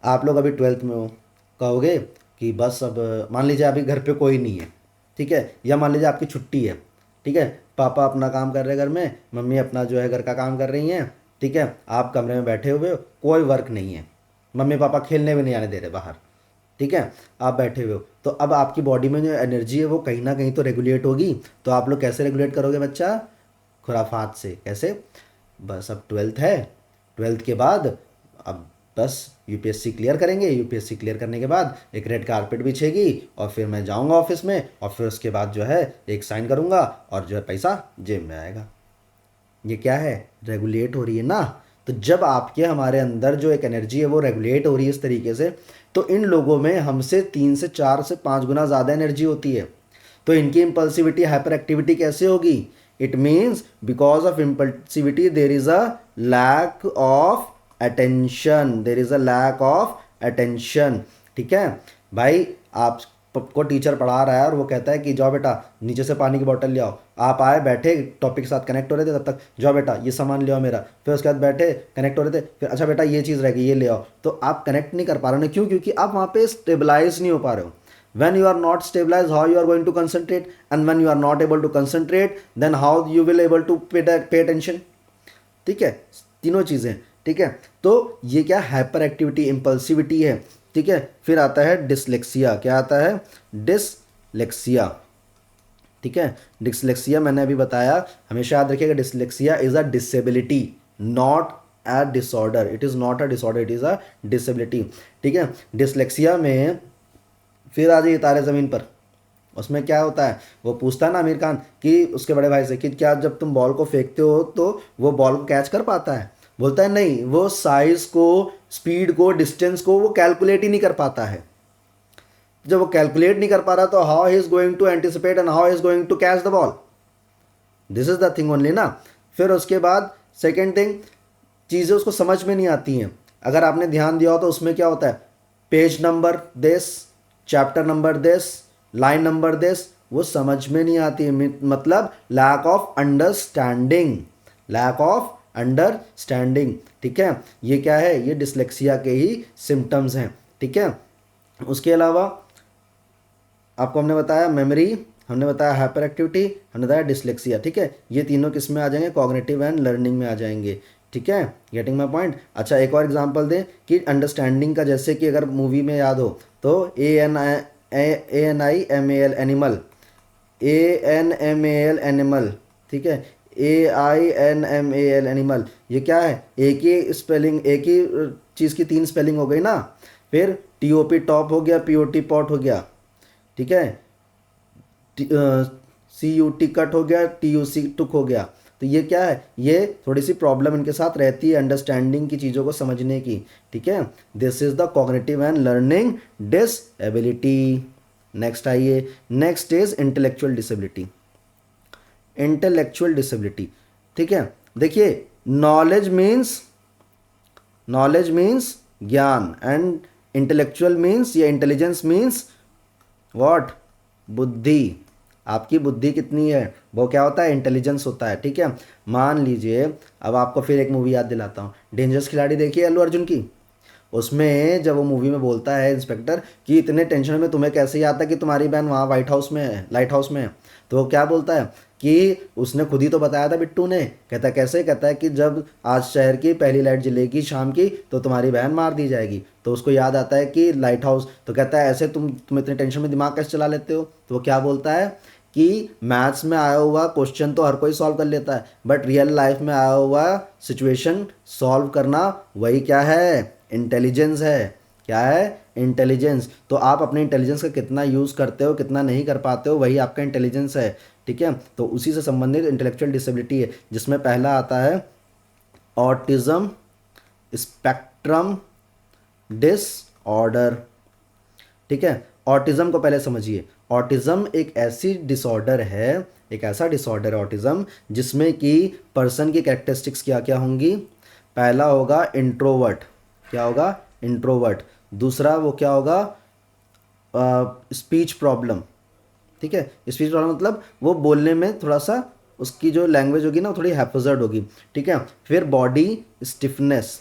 आप लोग अभी 12th में हो, कहोगे कि बस अब मान लीजिए अभी घर पे कोई नहीं है, ठीक है, या मान लीजिए आपकी छुट्टी है, ठीक है, पापा अपना काम कर रहे हैं घर में, मम्मी अपना जो है घर का काम कर रही हैं, ठीक है, आप कमरे में बैठे हुए हो, कोई वर्क नहीं है, मम्मी पापा खेलने भी नहीं आने दे रहे बाहर, ठीक है, आप बैठे हुए हो, तो अब आपकी बॉडी में जो एनर्जी है वो कहीं ना कहीं तो रेगुलेट होगी। तो आप लोग कैसे रेगुलेट करोगे बच्चा, खुराफात से। कैसे, बस अब 12th है, 12th के बाद अब बस यूपीएससी क्लियर करेंगे, यूपीएससी क्लियर करने के बाद एक रेड कारपेट बिछेगी और फिर मैं जाऊंगा ऑफिस में और फिर उसके बाद जो है एक साइन करूंगा और जो है पैसा जेब में आएगा। ये क्या है, रेगुलेट हो रही है ना। तो जब आपके हमारे अंदर जो एक एनर्जी है वो रेगुलेट हो रही है इस तरीके से, तो इन लोगों में हमसे 3 से 4 से 5 गुना ज़्यादा एनर्जी होती है। तो इनकी इम्पल्सिविटी, हाइपर एक्टिविटी कैसे होगी, it means because of impulsivity there is a lack of attention, there is a lack of attention, ठीक है। भाई आपको टीचर पढ़ा रहा है और वो कहता है कि जाओ बेटा नीचे से पानी की बोतल ले आओ, आप आए बैठे टॉपिक के साथ कनेक्ट हो रहे थे तब तक, जाओ बेटा ये सामान ले आओ मेरा, फिर उसके बाद बैठे कनेक्ट हो रहे थे, फिर अच्छा बेटा ये चीज़ रह गई ये ले आओ, तो आप कनेक्ट नहीं कर पा रहे हो। क्यों, क्योंकि आप वहाँ पे स्टेबलाइज नहीं हो पा रहे हो। when you are not stabilized, how you are going to concentrate, and when you are not able to concentrate, then how you will able to pay attention, ठीक है। तीनों चीज़ें, ठीक है। तो ये क्या हाइपर एक्टिविटी, इम्पल्सिविटी है, ठीक है। फिर आता है डिसलेक्सिया, क्या आता है, डिसलेक्सिया, ठीक है। डिसलेक्सिया मैंने अभी बताया, हमेशा याद रखिएगा dyslexia is a disability, not a disorder, it is not a disorder, it is a disability, ठीक है। डिसलेक्सिया में फिर आ जाइए तारे ज़मीन पर, उसमें क्या होता है, वो पूछता है ना आमिर खान कि उसके बड़े भाई से कि क्या जब तुम बॉल को फेंकते हो तो वो बॉल को कैच कर पाता है, बोलता है नहीं, वो साइज को, स्पीड को, डिस्टेंस को वो कैलकुलेट ही नहीं कर पाता है। जब वो कैलकुलेट नहीं कर पा रहा तो how he is going to anticipate and how is going to catch the ball, this is the thing only ना। फिर उसके बाद सेकेंड थिंग, चीज़ें उसको समझ में नहीं आती हैं। अगर आपने ध्यान दिया हो तो उसमें क्या होता है, page number this, chapter number this, line number this, वो समझ में नहीं आती, मतलब lack of understanding, lack of understanding. ठीक है, ये क्या है, ये डिसलेक्सिया के ही सिम्टम्स हैं। ठीक है, उसके अलावा आपको हमने बताया मेमोरी, हमने बताया हाइपर एक्टिविटी, हमने बताया डिसलेक्सिया। ठीक है, ये तीनों किस में आ जाएंगे, कॉग्निटिव एंड लर्निंग में आ जाएंगे। ठीक है, गेटिंग माई पॉइंट। अच्छा, एक और एग्जांपल दें कि अंडरस्टैंडिंग का, जैसे कि अगर मूवी में याद हो तो ANIMAL एनिमल, ANMAL एनिमल। ठीक है, AINMAL एनिमल, ये क्या है, एक ही स्पेलिंग, एक ही चीज़ की तीन स्पेलिंग हो गई ना। फिर TOP टॉप हो गया, POT पॉट हो गया। ठीक है, CUT कट हो गया, TUC टुक हो गया। तो ये क्या है, ये थोड़ी सी प्रॉब्लम इनके साथ रहती है अंडरस्टैंडिंग की, चीज़ों को समझने की। ठीक है, this is the cognitive and learning disability. Next आइए, next is intellectual disability. Intellectual disability, ठीक है, देखिए नॉलेज मीन्स, नॉलेज मीन्स ज्ञान, एंड इंटेलेक्चुअल मीन्स या इंटेलिजेंस मीन्स व्हाट, बुद्धि। आपकी बुद्धि कितनी है, वो क्या होता है, इंटेलिजेंस होता है। ठीक है, मान लीजिए, अब आपको फिर एक मूवी याद दिलाता हूँ, डेंजरस खिलाड़ी देखिए अल्लू अर्जुन की। उसमें जब वो मूवी में बोलता है इंस्पेक्टर कि इतने टेंशन में तुम्हें कैसे याद था कि तुम्हारी बहन वहाँ व्हाइट हाउस में है, लाइट हाउस में है, तो वो क्या बोलता है कि उसने खुद ही तो बताया था बिट्टू ने। कहता है कैसे, कहता है कि जब आज शहर की पहली लाइट जलेगी शाम की तो तुम्हारी बहन मार दी जाएगी। तो उसको याद आता है कि लाइट हाउस, तो कहता है ऐसे तुम इतने टेंशन में दिमाग कैसे चला लेते हो। तो वो क्या बोलता है कि मैथ्स में आया हुआ क्वेश्चन तो हर कोई सॉल्व कर लेता है, बट रियल लाइफ में आया हुआ सिचुएशन सॉल्व करना, वही क्या है, इंटेलिजेंस है। क्या है, इंटेलिजेंस। तो आप अपने इंटेलिजेंस का कितना यूज़ करते हो, कितना नहीं कर पाते हो, वही आपका इंटेलिजेंस है। ठीक है, तो उसी से संबंधित इंटेलेक्चुअल डिसेबिलिटी है, जिसमें पहला आता है ऑटिज्म स्पेक्ट्रम डिसऑर्डर। ठीक है, ऑटिज्म को पहले समझिए। ऑटिज्म एक ऐसी डिसऑर्डर है, एक ऐसा डिसऑर्डर है ऑटिज्म, जिसमें कि पर्सन की कैरेक्टरिस्टिक्स क्या क्या होंगी। पहला होगा इंट्रोवर्ट, क्या होगा, इंट्रोवर्ट। दूसरा वो क्या होगा, स्पीच प्रॉब्लम। ठीक है, स्पीच प्रॉब्लम मतलब वो बोलने में थोड़ा सा, उसकी जो लैंग्वेज होगी ना वो थोड़ी हैफर्ड होगी। ठीक है, फिर बॉडी स्टिफनेस।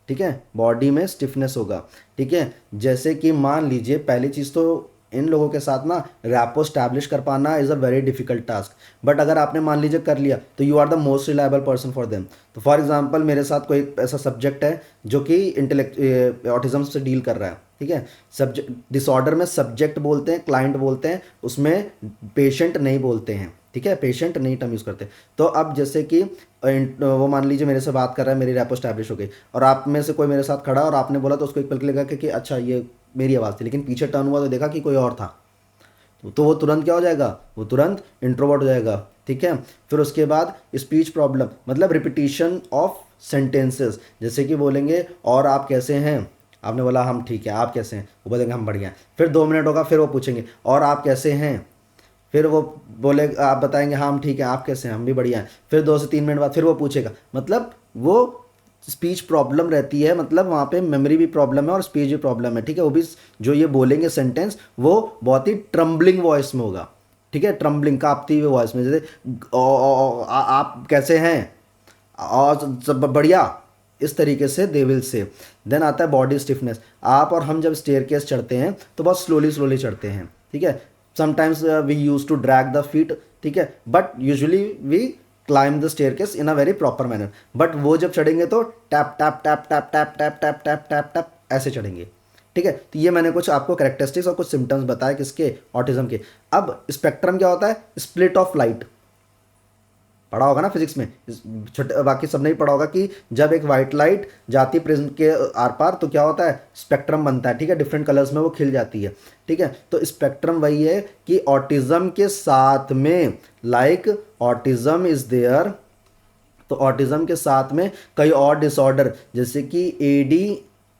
ठीक है, बॉडी में स्टिफनेस होगा। ठीक है, जैसे कि मान लीजिए, पहली चीज़ तो इन लोगों के साथ ना रैपो स्टैब्लिश कर पाना is a very difficult task, but अगर आपने मान लीजिए कर लिया तो you are the most reliable person for them. तो फॉर एग्जांपल मेरे साथ कोई ऐसा सब्जेक्ट है जो कि इंटेलेक्ट ऑटिज्म से डील कर रहा है। ठीक है, सब्जेक्ट डिसऑर्डर में सब्जेक्ट बोलते हैं, क्लाइंट बोलते हैं, उसमें पेशेंट नहीं बोलते हैं। ठीक है, पेशेंट नहीं टर्म यूज़ करते। तो अब जैसे कि वो मान लीजिए मेरे से बात कर रहा है, मेरी रैपो स्टैब्लिश हो गई, और आप में से कोई मेरे साथ खड़ा और आपने बोला तो उसको एक पल के लिए लगा कि अच्छा ये मेरी आवाज़ थी, लेकिन पीछे टर्न हुआ तो देखा कि कोई और था, तो वो तुरंत क्या हो जाएगा, वो तुरंत इंट्रोवर्ट हो जाएगा। ठीक है, फिर उसके बाद स्पीच प्रॉब्लम मतलब रिपीटिशन ऑफ सेंटेंसेस, जैसे कि बोलेंगे और आप कैसे हैं, आपने बोला हम ठीक है, आप कैसे हैं, वो बोलेंगे हम बढ़िया हैं। फिर 2 मिनट होगा, फिर वो पूछेंगे और आप कैसे हैं, फिर वो बोले, आप बताएंगे हाँ हम ठीक है, आप कैसे हैं, हम भी बढ़िया हैं। फिर 2 से 3 मिनट बाद फिर वो पूछेगा, मतलब वो स्पीच प्रॉब्लम रहती है, मतलब वहाँ पे मेमोरी भी प्रॉब्लम है और स्पीच भी प्रॉब्लम है। ठीक है, वो भी जो ये बोलेंगे सेंटेंस वो बहुत ही ट्रम्बलिंग वॉइस में होगा। ठीक है, ट्रम्बलिंग, कांपती हुई वॉइस में, जैसे आप कैसे हैं और सब बढ़िया, इस तरीके से दे विल से। देन आता है बॉडी स्टिफनेस। आप और हम जब स्टेयर केस चढ़ते हैं तो बहुत स्लोली स्लोली चढ़ते हैं। ठीक है, sometimes we use to drag the feet. ठीक है, but usually we climb the staircase in a very proper manner. But वो जब चढ़ेंगे तो tap tap tap tap tap tap tap tap tap tap ऐसे चढ़ेंगे। ठीक है, तो ये मैंने कुछ आपको कैरेक्टरिस्टिक्स और कुछ सिम्टम्स बताए किसके, ऑटिज्म के। अब स्पेक्ट्रम क्या होता है, स्प्लिट ऑफ लाइट, पढ़ा होगा ना फिजिक्स में, छोटे बाकी सब नहीं पढ़ा होगा कि जब एक वाइट लाइट जाती है प्रिज्म के आर पार तो क्या होता है, स्पेक्ट्रम बनता है। ठीक है, डिफरेंट कलर्स में वो खिल जाती है। ठीक है, तो स्पेक्ट्रम वही है कि ऑटिज्म के साथ में, लाइक ऑटिज्म इज देयर, तो ऑटिज्म के साथ में कई और डिसऑर्डर जैसे कि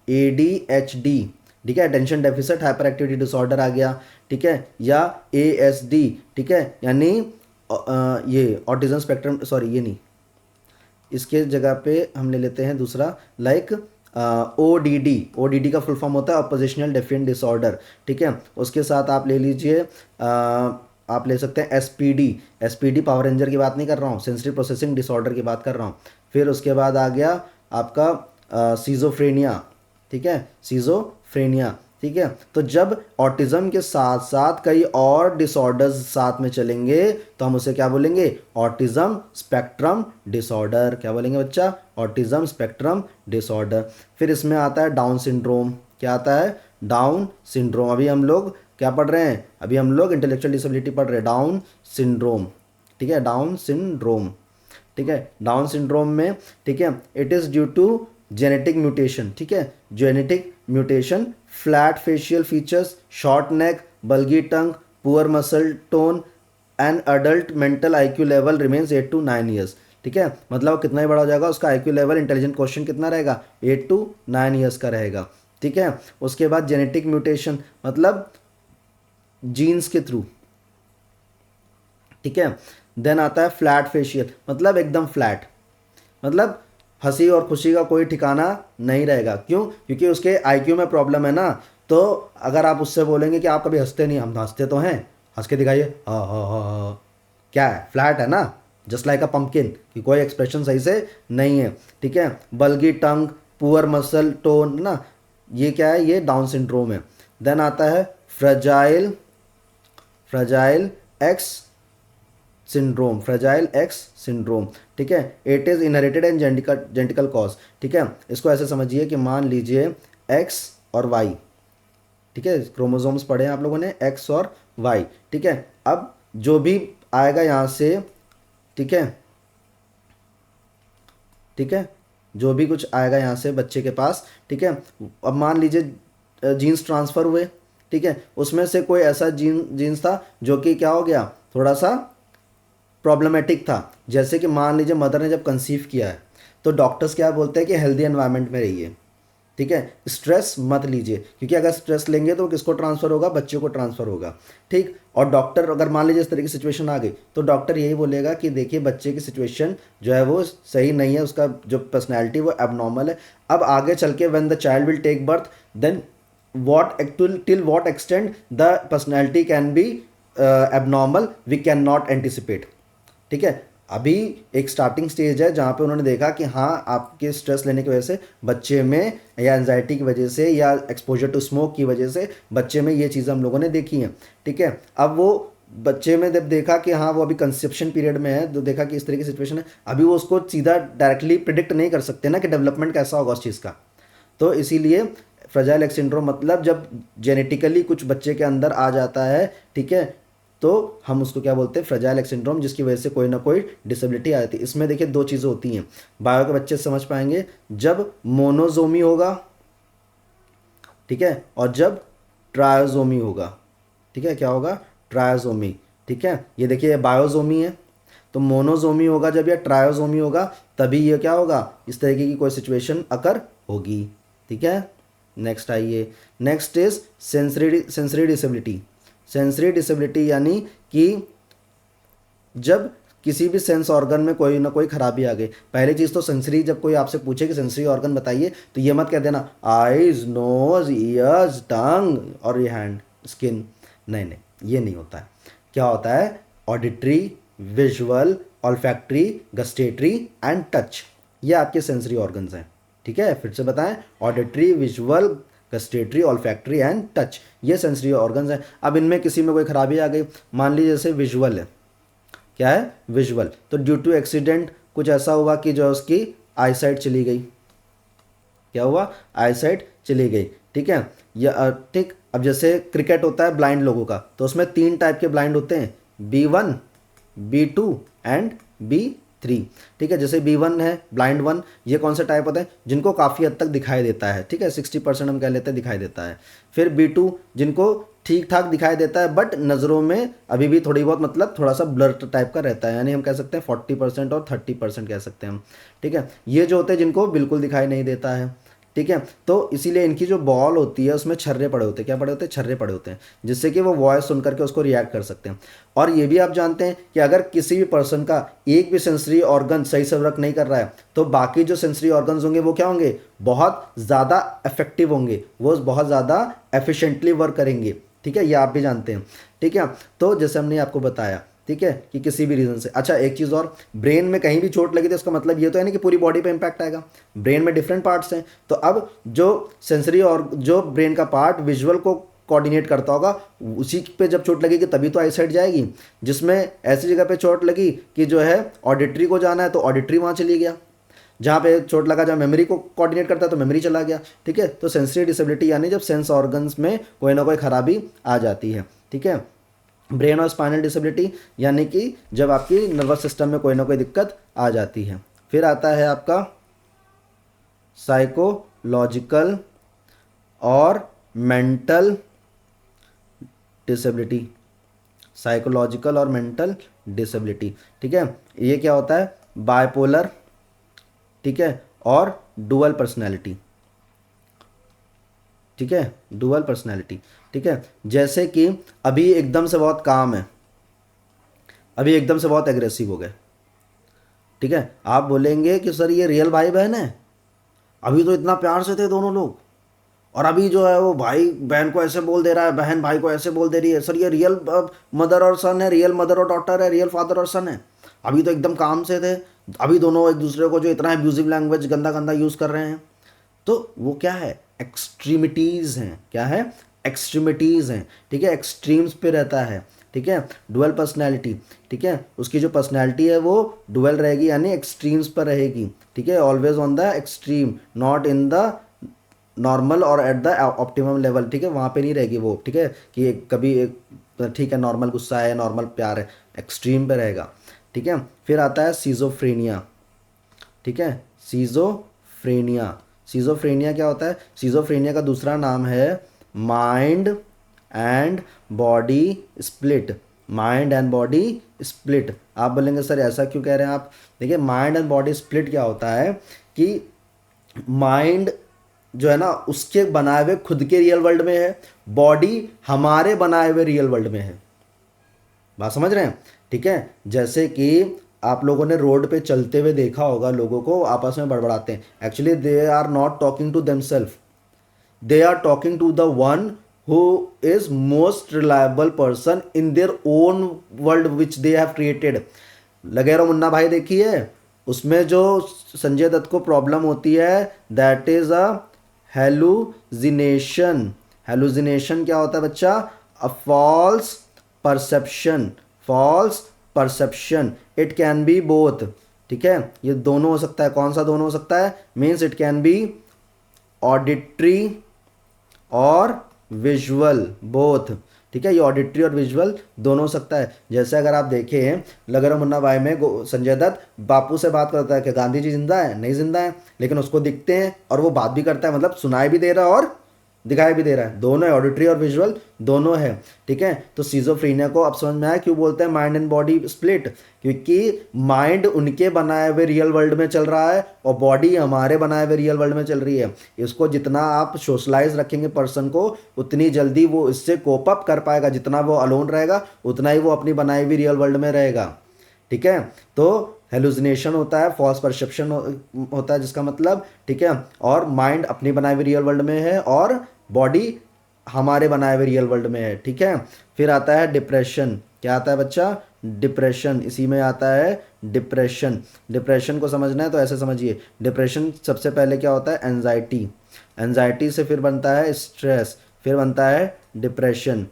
ADHD, ठीक है, attention deficit hyperactivity disorder आ गया। ठीक है, या ASD, ठीक है, यानी ये ऑटिज्म स्पेक्ट्रम, सॉरी ये नहीं, इसके जगह पे हम ले लेते हैं दूसरा, लाइक ODD का फुल फॉर्म होता है ऑपोजिशनल डेफिएंट डिसऑर्डर, ठीक है। उसके साथ आप ले लीजिए आप ले सकते हैं SPD पावर रेंजर की बात नहीं कर रहा हूँ, सेंसरी प्रोसेसिंग डिसऑर्डर की बात कर रहा हूँ। फिर उसके बाद आ गया आपका सीजोफ्रेनिया, ठीक है, सीजोफ्रेनिया, ठीक है। तो जब ऑटिज्म के साथ साथ कई और डिसऑर्डर्स साथ में चलेंगे तो हम उसे क्या बोलेंगे, ऑटिज्म स्पेक्ट्रम डिसऑर्डर। क्या बोलेंगे बच्चा, ऑटिज्म स्पेक्ट्रम डिसऑर्डर। फिर इसमें आता है डाउन सिंड्रोम। क्या आता है, डाउन सिंड्रोम। अभी हम लोग क्या पढ़ रहे हैं, अभी हम लोग इंटेलेक्चुअल डिसेबिलिटी पढ़ रहे हैं, डाउन सिंड्रोम, ठीक है, डाउन सिंड्रोम, ठीक है। डाउन सिंड्रोम में, ठीक है, it is due to genetic mutation, ठीक है, genetic mutation, flat facial features, short neck, bulgy tongue, poor muscle tone and adult mental IQ level remains 8 to 9 years, ठीक है। मतलब वो कितना ही बड़ा हो जाएगा, उसका IQ लेवल इंटेलिजेंट क्वेश्चन कितना रहेगा, 8 to 9 ईयर्स का रहेगा, ठीक है। उसके बाद जेनेटिक म्यूटेशन मतलब जीन्स के थ्रू, ठीक है। देन आता है फ्लैट फेशियल, मतलब एकदम फ्लैट, मतलब हंसी और खुशी का कोई ठिकाना नहीं रहेगा। क्यों, क्योंकि उसके IQ में प्रॉब्लम है ना। तो अगर आप उससे बोलेंगे कि आप कभी हंसते नहीं, हम हंसते तो हैं, हंस के दिखाइए, हाँ हाँ हाँ हाँ, क्या है, फ्लैट है ना, जस्ट लाइक अ पंपकिन, कि कोई एक्सप्रेशन सही से नहीं है, ठीक है। बल्गी टंग, पुअर मसल टोन ना, ये क्या है, ये डाउन सिंड्रोम है। देन आता है fragile x syndrome, fragile x syndrome, ठीक है। It is inherited and genetical cause, ठीक है। इसको ऐसे समझिए कि मान लीजिए एक्स और वाई, ठीक है, क्रोमोसोम्स पढ़े हैं आप लोगों ने, एक्स और वाई, ठीक है। अब जो भी आएगा यहाँ से, ठीक है, ठीक है, जो भी कुछ आएगा यहाँ से बच्चे के पास, ठीक है। अब मान लीजिए जीन्स ट्रांसफ़र हुए, ठीक है, उसमें से कोई ऐसा जीन्स था जो कि क्या हो गया, थोड़ा सा प्रॉब्लमेटिक था। जैसे कि मान लीजिए मदर ने जब कंसीव किया है तो डॉक्टर्स क्या बोलते हैं कि हेल्दी एनवायरनमेंट में रहिए, ठीक है, स्ट्रेस मत लीजिए, क्योंकि अगर स्ट्रेस लेंगे तो किसको ट्रांसफ़र होगा, बच्चे को ट्रांसफ़र होगा, ठीक। और डॉक्टर अगर मान लीजिए इस तरह की सिचुएशन आ गई तो डॉक्टर यही बोलेगा कि देखिए बच्चे की सिचुएशन जो है वो सही नहीं है, उसका जो पर्सनैलिटी वो एबनॉर्मल है। अब आगे चल के when the child will take birth then till what extent the personality can be abnormal we cannot anticipate, ठीक है। अभी एक स्टार्टिंग स्टेज है जहाँ पे उन्होंने देखा कि हाँ आपके स्ट्रेस लेने की वजह से बच्चे में, या एंजाइटी की वजह से, या एक्सपोजर टू स्मोक की वजह से बच्चे में ये चीज़ें हम लोगों ने देखी हैं, ठीक है। अब वो बच्चे में जब देखा कि हाँ वो अभी कंसेप्शन पीरियड में है, तो देखा कि इस तरह की सिचुएशन है, अभी वो उसको सीधा डायरेक्टली प्रिडिक्ट नहीं कर सकते ना कि डेवलपमेंट कैसा होगा उस चीज़ का। तो इसीलिए फ्रेजाइल एक्स सिंड्रोम मतलब जब जेनेटिकली कुछ बच्चे के अंदर आ जाता है, ठीक है, तो हम उसको क्या बोलते हैं, फ्रेजाइल एक्स सिंड्रोम, जिसकी वजह से कोई ना कोई डिसेबिलिटी आ जाती है। इसमें देखिए दो चीज़ें होती हैं, बायो के बच्चे समझ पाएंगे, जब मोनोजोमी होगा, ठीक है, और जब ट्रायोजोमी होगा, ठीक है, क्या होगा, ट्रायोजोमी, ठीक है। ये देखिए बायोजोमी है, तो मोनोजोमी होगा जब, या ट्रायोजोमी होगा तभी ये क्या होगा, इस तरीके की कोई सिचुएशन अकर होगी, ठीक है। नेक्स्ट आइए, next is sensory disability. Sensory disability यानी कि जब किसी भी सेंस ऑर्गन में कोई ना कोई खराबी आ गई। पहली चीज़ तो सेंसरी, जब कोई आपसे पूछे कि सेंसरी ऑर्गन बताइए तो ये मत कह देना आइज, नोज, ईयर्स, टंग और ये हैंड, स्किन, नहीं नहीं, ये नहीं होता है। क्या होता है, auditory, visual, olfactory, gustatory and touch, ये आपके सेंसरी ऑर्गन्स हैं, ठीक है। फिर से बताएं, auditory, visual, gustatory, olfactory and touch, ये सेंसरी ऑर्गन्स हैं। अब इनमें किसी में कोई खराबी आ गई, मान लीजिए जैसे विजुअल है, क्या है, विजुअल, तो ड्यू टू एक्सीडेंट कुछ ऐसा हुआ कि जो उसकी आईसाइट चली गई, क्या हुआ, आईसाइट चली गई, ठीक है। या ठीक, अब जैसे क्रिकेट होता है ब्लाइंड लोगों का, तो उसमें 3 टाइप के ब्लाइंड होते हैं, B1, B2 एंड B3, ठीक है। जैसे B1 है ब्लाइंड 1, ये कौन सा टाइप होता है, जिनको काफ़ी हद तक दिखाई देता है, ठीक है, 60% हम कह लेते हैं दिखाई देता है। फिर B2 जिनको ठीक ठाक दिखाई देता है बट नज़रों में अभी भी थोड़ी बहुत, मतलब थोड़ा सा ब्लर टाइप का रहता है, यानी हम कह सकते हैं 40% और 30% कह सकते हैं हम, ठीक है। ये जो होते हैं जिनको बिल्कुल दिखाई नहीं देता है, ठीक है। तो इसीलिए इनकी जो बॉल होती है उसमें छर्रे पड़े होते हैं, क्या पड़े होते हैं, छर्रे पड़े होते हैं, जिससे कि वो वॉइस सुन करके उसको रिएक्ट कर सकते हैं। और ये भी आप जानते हैं कि अगर किसी भी पर्सन का एक भी सेंसरी ऑर्गन सही से वर्क नहीं कर रहा है तो बाकी जो सेंसरी ऑर्गन्स होंगे वो क्या होंगे, बहुत ज़्यादा इफेक्टिव होंगे, वो बहुत ज़्यादा एफिशिएंटली वर्क करेंगे। ठीक है, ये आप भी जानते हैं। ठीक है, तो जैसे हमने आपको बताया, ठीक है, कि किसी भी रीज़न से। अच्छा, एक चीज़ और, ब्रेन में कहीं भी चोट लगी तो इसका मतलब ये तो है नहीं कि पूरी बॉडी पे इंपैक्ट आएगा। ब्रेन में डिफरेंट पार्ट्स हैं, तो अब जो सेंसरी और जो ब्रेन का पार्ट विजुअल को कोऑर्डिनेट करता होगा, उसी पे जब चोट लगेगी तभी तो आई साइड जाएगी। जिसमें ऐसी जगह पे चोट लगी कि जो है ऑडिटरी को जाना है तो ऑडिटरी वहाँ चली गया, जहाँ पे चोट लगा जहाँ मेमोरी को कोऑर्डिनेट करता है तो मेमोरी चला गया। ठीक है, तो सेंसरी डिसेबिलिटी यानी जब सेंस ऑर्गन्स में कोई ना कोई खराबी आ जाती है। ठीक है, ब्रेन और स्पाइनल डिसेबिलिटी यानी कि जब आपकी नर्वस सिस्टम में कोई ना कोई दिक्कत आ जाती है। फिर आता है आपका साइकोलॉजिकल और मेंटल डिसेबिलिटी, साइकोलॉजिकल और मेंटल डिसेबिलिटी। ठीक है, ये क्या होता है, बायपोलर, ठीक है, और डुअल पर्सनैलिटी। ठीक है, डुअल पर्सनैलिटी। ठीक है, जैसे कि अभी एकदम से बहुत काम है, अभी एकदम से बहुत एग्रेसिव हो गए। ठीक है, आप बोलेंगे कि सर ये रियल भाई बहन है, अभी तो इतना प्यार से थे दोनों लोग, और अभी जो है वो भाई बहन को ऐसे बोल दे रहा है, बहन भाई को ऐसे बोल दे रही है। सर ये रियल मदर और सन है, रियल मदर और डॉटर है, रियल फादर और सन है, अभी तो एकदम काम से थे, अभी दोनों एक दूसरे को जो इतना एब्यूजिव लैंग्वेज गंदा गंदा यूज़ कर रहे हैं। तो वो क्या है, एक्सट्रीमिटीज़ हैं। क्या है, एक्सट्रीमिटीज़ हैं। ठीक है, एक्सट्रीम्स पे रहता है। ठीक है, डुअल पर्सनैलिटी। ठीक है, उसकी जो पर्सनैलिटी है वो डुअल रहेगी यानी एक्सट्रीम्स पर रहेगी। ठीक है, always on the extreme, not in the normal और एट द ऑप्टिमम लेवल। ठीक है, वहाँ पे नहीं रहेगी वो। ठीक है, कि कभी एक ठीक है नॉर्मल गुस्सा है, नॉर्मल प्यार है, एक्सट्रीम पे रहेगा। ठीक है, फिर आता है सीजोफ्रेनिया। ठीक है, सीजोफ्रेनिया। सीजोफ्रेनिया क्या होता है, सीजोफ्रेनिया का दूसरा नाम है mind and body split. Mind and body split. आप बोलेंगे सर ऐसा क्यों कह रहे हैं आप, देखिए माइंड एंड बॉडी स्प्लिट क्या होता है कि माइंड जो है ना उसके बनाए हुए खुद के रियल वर्ल्ड में है, बॉडी हमारे बनाए हुए रियल वर्ल्ड में है। बात समझ रहे हैं। ठीक है, जैसे कि आप लोगों ने रोड पे चलते हुए देखा होगा लोगों को आपस में बड़बड़ाते हैं, actually they are not talking to themselves, they are talking to the one who is most reliable person in their own world which they have created। Lage Raho Munna Bhai देखिए, उसमें जो संजय दत्त को प्रॉब्लम होती है that is a hallucination. Hallucination क्या होता है बच्चा, a false perception. False perception, it can be both. ठीक है, ये दोनों हो सकता है। कौन सा दोनों हो सकता है, means it can B auditory और विजुअल, बोथ। ठीक है, ये ऑडिटरी और विजुअल दोनों हो सकता है। जैसे अगर आप देखें लगेरो मुन्ना भाई में संजय दत्त बापू से बात करता है कि गांधी जी जिंदा है, नहीं जिंदा है, लेकिन उसको दिखते हैं और वो बात भी करता है, मतलब सुनाई भी दे रहा है और दिखाई भी दे रहा है, दोनों है, ऑडिटरी और विजुअल दोनों है। ठीक है, तो सीजोफ्रेनिया को अब समझ में आया क्यों बोलते हैं माइंड एंड बॉडी स्प्लिट, क्योंकि माइंड उनके बनाए हुए रियल वर्ल्ड में चल रहा है और बॉडी हमारे बनाए हुए रियल वर्ल्ड में चल रही है। इसको जितना आप सोशलाइज रखेंगे पर्सन को, उतनी जल्दी वो इससे कोप अप कर पाएगा, जितना वो अलोन रहेगा उतना ही वो अपनी बनाई हुई रियल वर्ल्ड में रहेगा। ठीक है, तो हेलुसिनेशन होता है, फॉल्स परसेप्शन होता है जिसका मतलब, ठीक है, और माइंड अपनी बनाई हुई रियल वर्ल्ड में है और बॉडी हमारे बनाए हुए रियल वर्ल्ड में है। ठीक है, फिर आता है डिप्रेशन। क्या आता है बच्चा, डिप्रेशन, इसी में आता है डिप्रेशन। डिप्रेशन को समझना है तो ऐसे समझिए, डिप्रेशन सबसे पहले क्या होता है, एंजाइटी। एंजाइटी से फिर बनता है स्ट्रेस, फिर बनता है डिप्रेशन।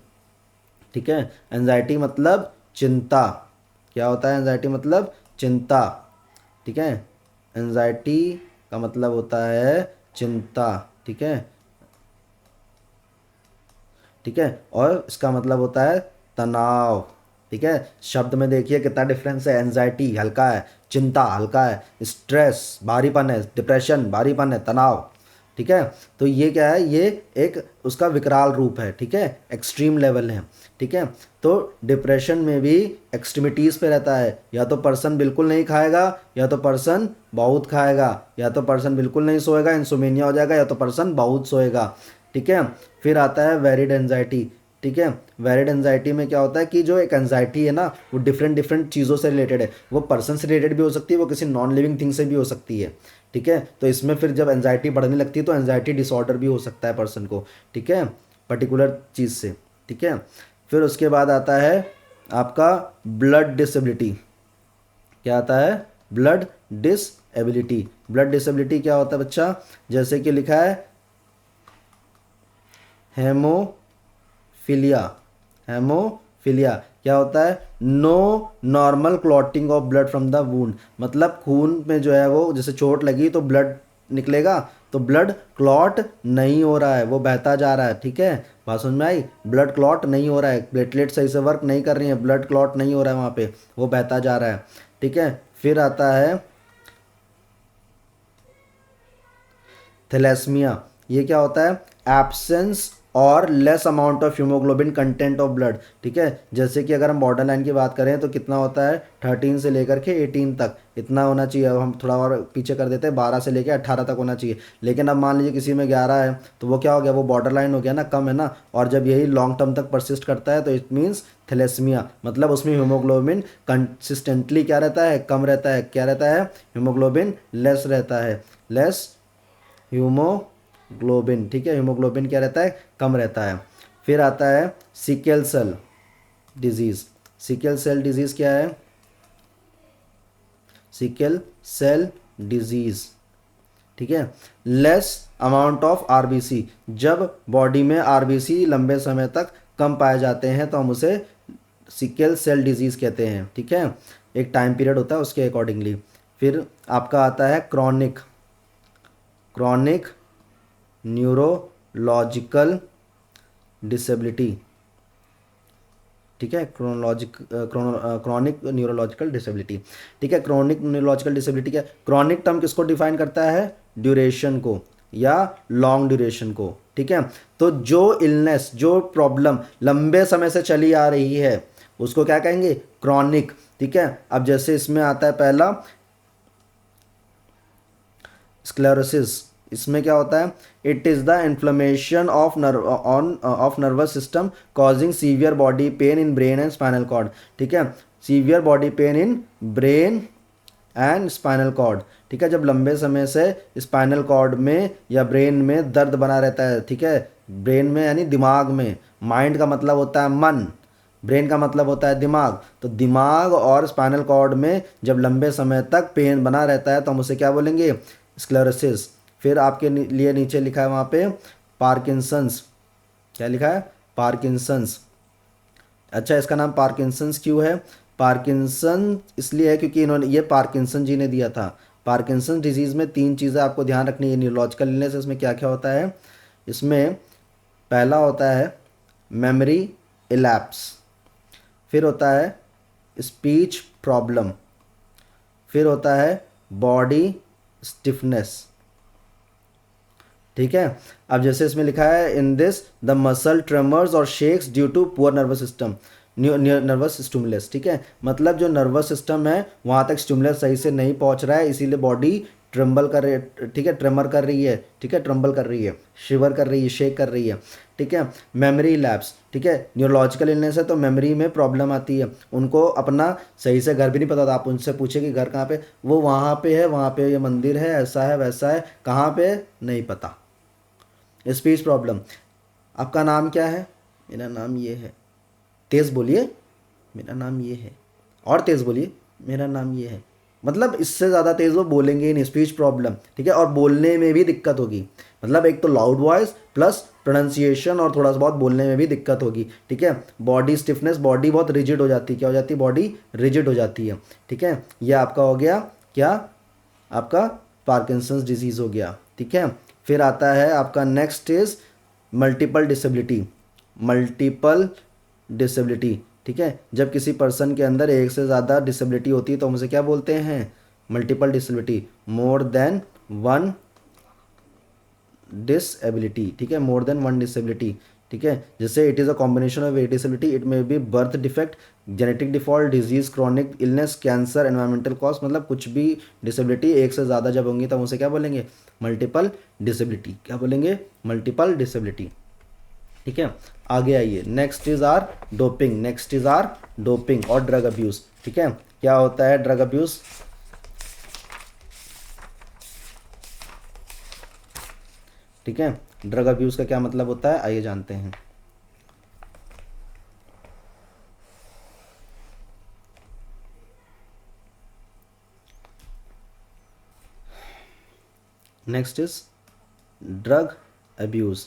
ठीक है, एंजाइटी मतलब चिंता। क्या होता है एंजाइटी मतलब चिंता। ठीक है, एंजाइटी का मतलब होता है चिंता। ठीक है, ठीक है, और इसका मतलब होता है तनाव। ठीक है, शब्द में देखिए कितना डिफरेंस है, एंजाइटी हल्का है, चिंता हल्का है, स्ट्रेस भारीपन है, डिप्रेशन भारीपन है, तनाव ठीक है। तो ये क्या है, ये एक उसका विकराल रूप है, ठीक है, एक्सट्रीम लेवल है, ठीक है। तो डिप्रेशन में भी एक्सट्रीमिटीज़ पे रहता है, या तो पर्सन बिल्कुल नहीं खाएगा, या तो पर्सन बहुत खाएगा, या तो पर्सन बिल्कुल नहीं सोएगा, इंसोमेनिया हो जाएगा, या तो पर्सन बहुत सोएगा, ठीक है। फिर आता है वेरिड एंजाइटी, ठीक है। वेरिड एंजाइटी में क्या होता है कि जो एक एंजाइटी है ना, वो डिफरेंट डिफरेंट चीज़ों से रिलेटेड है, वो पर्सन से रिलेटेड भी हो सकती है, वो किसी नॉन लिविंग थिंग से भी हो सकती है, ठीक है। तो इसमें फिर जब एंजाइटी बढ़ने लगती है तो एंजाइटी डिसऑर्डर भी हो सकता है पर्सन को, ठीक है, पर्टिकुलर चीज़ से, ठीक है। फिर उसके बाद आता है आपका ब्लड डिसेबिलिटी। क्या आता है, ब्लड डिसेबिलिटी। ब्लड डिसेबिलिटी क्या होता है बच्चा, जैसे कि लिखा है हेमोफिलिया। हेमोफिलिया क्या होता है, no normal clotting of blood from the wound, मतलब खून में जो है वो जैसे चोट लगी तो ब्लड निकलेगा, तो ब्लड क्लॉट नहीं हो रहा है, वो बहता जा रहा है, ठीक है। बात समझ में आई, ब्लड क्लॉट नहीं हो रहा है, प्लेटलेट सही से वर्क नहीं कर रही है, ब्लड क्लॉट नहीं हो रहा है वहाँ पे, वो बहता जा रहा है, ठीक है। फिर आता है थैलेसीमिया। ये क्या होता है, एब्सेंस और less amount of haemoglobin content of blood, ठीक है। जैसे कि अगर हम बॉर्डर लाइन की बात करें तो कितना होता है, 13 से लेकर के 18 तक इतना होना चाहिए, अब हम थोड़ा और पीछे कर देते हैं, 12 से लेकर 18 तक होना चाहिए, लेकिन अब मान लीजिए किसी में 11 है, तो वो क्या हो गया, वो बॉर्डर लाइन हो गया ना, कम है ना, और जब यही लॉन्ग टर्म तक परसिस्ट करता है तो इट मीन्स थैलेसीमिया, मतलब उसमें हीमोग्लोबिन कंसिस्टेंटली क्या रहता है, कम रहता है, क्या रहता है, हीमोग्लोबिन लेस रहता है, लेस हीमोग्लोबिन, ठीक है, हीमोग्लोबिन क्या रहता है, कम रहता है। फिर आता है sickle cell disease. Sickle cell disease क्या है, सिकल सेल डिजीज, ठीक है, लेस अमाउंट ऑफ आरबीसी, जब बॉडी में आरबीसी लंबे समय तक कम पाए जाते हैं तो हम उसे सिकल सेल डिजीज कहते हैं, ठीक है। एक टाइम पीरियड होता है उसके अकॉर्डिंगली। फिर आपका आता है क्रॉनिक, क्रॉनिक न्यूरोलॉजिकल डिसेबिलिटी, ठीक है, क्रॉनिक न्यूरोलॉजिकल डिसेबिलिटी, ठीक है। क्रॉनिक न्यूरोलॉजिकल डिसेबिलिटी क्या, क्रॉनिक टर्म किसको डिफाइन करता है, ड्यूरेशन को या लॉन्ग ड्यूरेशन को, ठीक है। तो जो इलनेस, जो प्रॉब्लम लंबे समय से चली आ रही है उसको क्या कहेंगे, क्रॉनिक, ठीक है। अब जैसे इसमें आता है पहला स्क्लेरोसिस, इसमें क्या होता है, it is the inflammation of nervous system causing severe body pain in brain and spinal cord, ठीक है, severe body pain in brain and spinal cord, ठीक है। जब लंबे समय से स्पाइनल कॉर्ड में या ब्रेन में दर्द बना रहता है, ठीक है, ब्रेन में यानी दिमाग में, माइंड का मतलब होता है मन, ब्रेन का मतलब होता है दिमाग, तो दिमाग और स्पाइनल कॉर्ड में जब लंबे समय तक पेन बना रहता है तो हम उसे क्या बोलेंगे, स्क्लेरोसिस। फिर आपके लिए नीचे लिखा है वहाँ पे पार्किंसंस, क्या लिखा है, पार्किंसंस। अच्छा, इसका नाम पार्किंसंस क्यों है, पार्किंसन इसलिए है क्योंकि इन्होंने, ये पार्किंसन जी ने दिया था। पार्किंसन डिजीज़ में 3 चीज़ें आपको ध्यान रखनी है, न्यूरोलॉजिकल इलनेस, इसमें क्या क्या होता है, इसमें पहला होता है मेमोरी इलैप्स, फिर होता है स्पीच प्रॉब्लम, फिर होता है बॉडी स्टिफनेस, ठीक है। अब जैसे इसमें लिखा है in this the muscle tremors और shakes due to poor nervous system, nervous stimulus, ठीक है, मतलब जो नर्वस सिस्टम है वहाँ तक स्टिमुलस सही से नहीं पहुँच रहा है, इसीलिए बॉडी ट्रम्बल कर रही है, ठीक है, ट्रेमर कर रही है, ठीक है, ट्रम्बल कर रही है, शिवर कर रही है, शेक कर रही है, ठीक है। मेमोरी लैप्स, ठीक है, न्यूरोलॉजिकल इलनेस है तो मेमोरी में प्रॉब्लम आती है, उनको अपना सही से घर भी नहीं पता था, आप उनसे पूछे कि घर कहाँ पे, वो वहाँ पे है, वहाँ पे ये मंदिर है, ऐसा है वैसा है, कहाँ पे नहीं पता। स्पीच प्रॉब्लम, आपका नाम क्या है, मेरा नाम ये है, तेज़ बोलिए, मेरा नाम ये है, और तेज़ बोलिए, मेरा नाम ये है, मतलब इससे ज़्यादा तेज़ वो बोलेंगे ही नहीं, स्पीच प्रॉब्लम, ठीक है। और बोलने में भी दिक्कत होगी, मतलब एक तो लाउड वॉइस प्लस प्रोनाउंसिएशन और थोड़ा सा बहुत बोलने में भी दिक्कत होगी, ठीक है। बॉडी स्टिफनेस, बॉडी बहुत रिजिड हो जाती है, क्या हो जाती है, बॉडी रिजिड हो जाती है, ठीक है। ये आपका हो गया क्या, आपका पार्किंसंस डिजीज़ हो गया, ठीक है। फिर आता है आपका next is multiple disability, multiple disability, ठीक है। जब किसी पर्सन के अंदर एक से ज़्यादा डिसेबिलिटी होती है तो हम उसे क्या बोलते हैं, multiple disability, more than one disability, ठीक है, मोर देन वन डिसेबिलिटी, ठीक है, जैसे it is a combination of A disability, it may be birth defect, genetic default, disease, chronic illness, cancer, environmental cause, मतलब कुछ भी डिसेबिलिटी एक से ज़्यादा जब होंगी तब उसे क्या बोलेंगे, मल्टीपल डिसेबिलिटी, क्या बोलेंगे, मल्टीपल डिसेबिलिटी, ठीक है। आगे आइए, next is our doping, next is our doping और ड्रग अब्यूज, ठीक है। क्या होता है ड्रग अब्यूज, ठीक है, ड्रग अब्यूज का क्या मतलब होता है, आइए जानते हैं। नेक्स्ट इज ड्रग अब्यूज,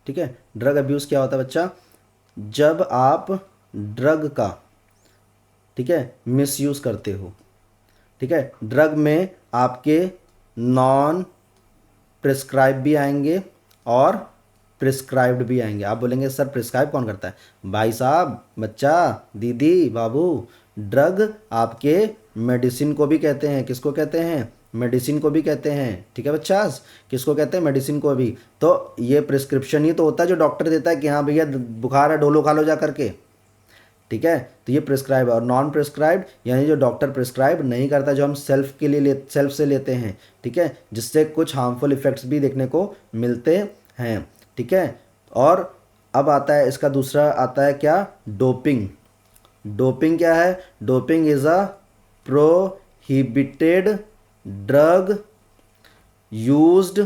ठीक है। ड्रग अब्यूज क्या होता है बच्चा, जब आप ड्रग का, ठीक है, मिसयूज करते हो, ठीक है। ड्रग में आपके नॉन प्रिस्क्राइब भी आएंगे और प्रिस्क्राइब्ड भी आएंगे। आप बोलेंगे सर प्रिस्क्राइब कौन करता है, भाई साहब, बच्चा, दीदी, बाबू, ड्रग आपके मेडिसिन को भी कहते हैं, किसको कहते हैं, मेडिसिन को भी कहते हैं, ठीक है बच्चा, किसको कहते हैं, मेडिसिन को भी। तो ये प्रिस्क्रिप्शन ही तो होता है जो डॉक्टर देता है कि हाँ भैया बुखार है, डोलो खा लो जा करके, ठीक है। तो ये प्रिस्क्राइब और नॉन प्रिस्क्राइब्ड यानी जो डॉक्टर प्रिस्क्राइब नहीं करता, जो हम सेल्फ के लिए सेल्फ से लेते हैं, ठीक है, जिससे कुछ हार्मफुल इफेक्ट्स भी देखने को मिलते हैं, ठीक है। और अब आता है इसका दूसरा आता है क्या, डोपिंग। डोपिंग क्या है, doping is a prohibited drug used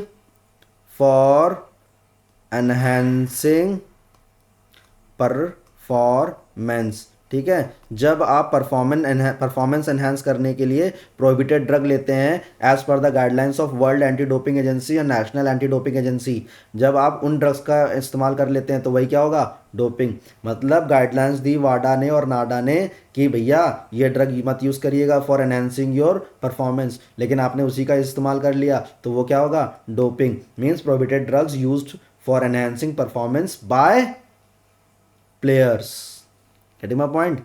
for enhancing performance, ठीक है। जब आप परफॉर्मेंस एनहांस करने के लिए प्रोहिबिटेड ड्रग लेते हैं as per the guidelines of World Anti Doping Agency और नेशनल एंटी डोपिंग एजेंसी, जब आप उन ड्रग्स का इस्तेमाल कर लेते हैं तो वही क्या होगा, डोपिंग। मतलब गाइडलाइंस दी वाडा ने और नाडा ने कि भैया ये ड्रग मत यूज़ करिएगा फॉर एनहांसिंग योर परफॉर्मेंस, लेकिन आपने उसी का इस्तेमाल कर लिया तो वो क्या होगा, doping. Means prohibited drugs used for enhancing performance by players, getting my point.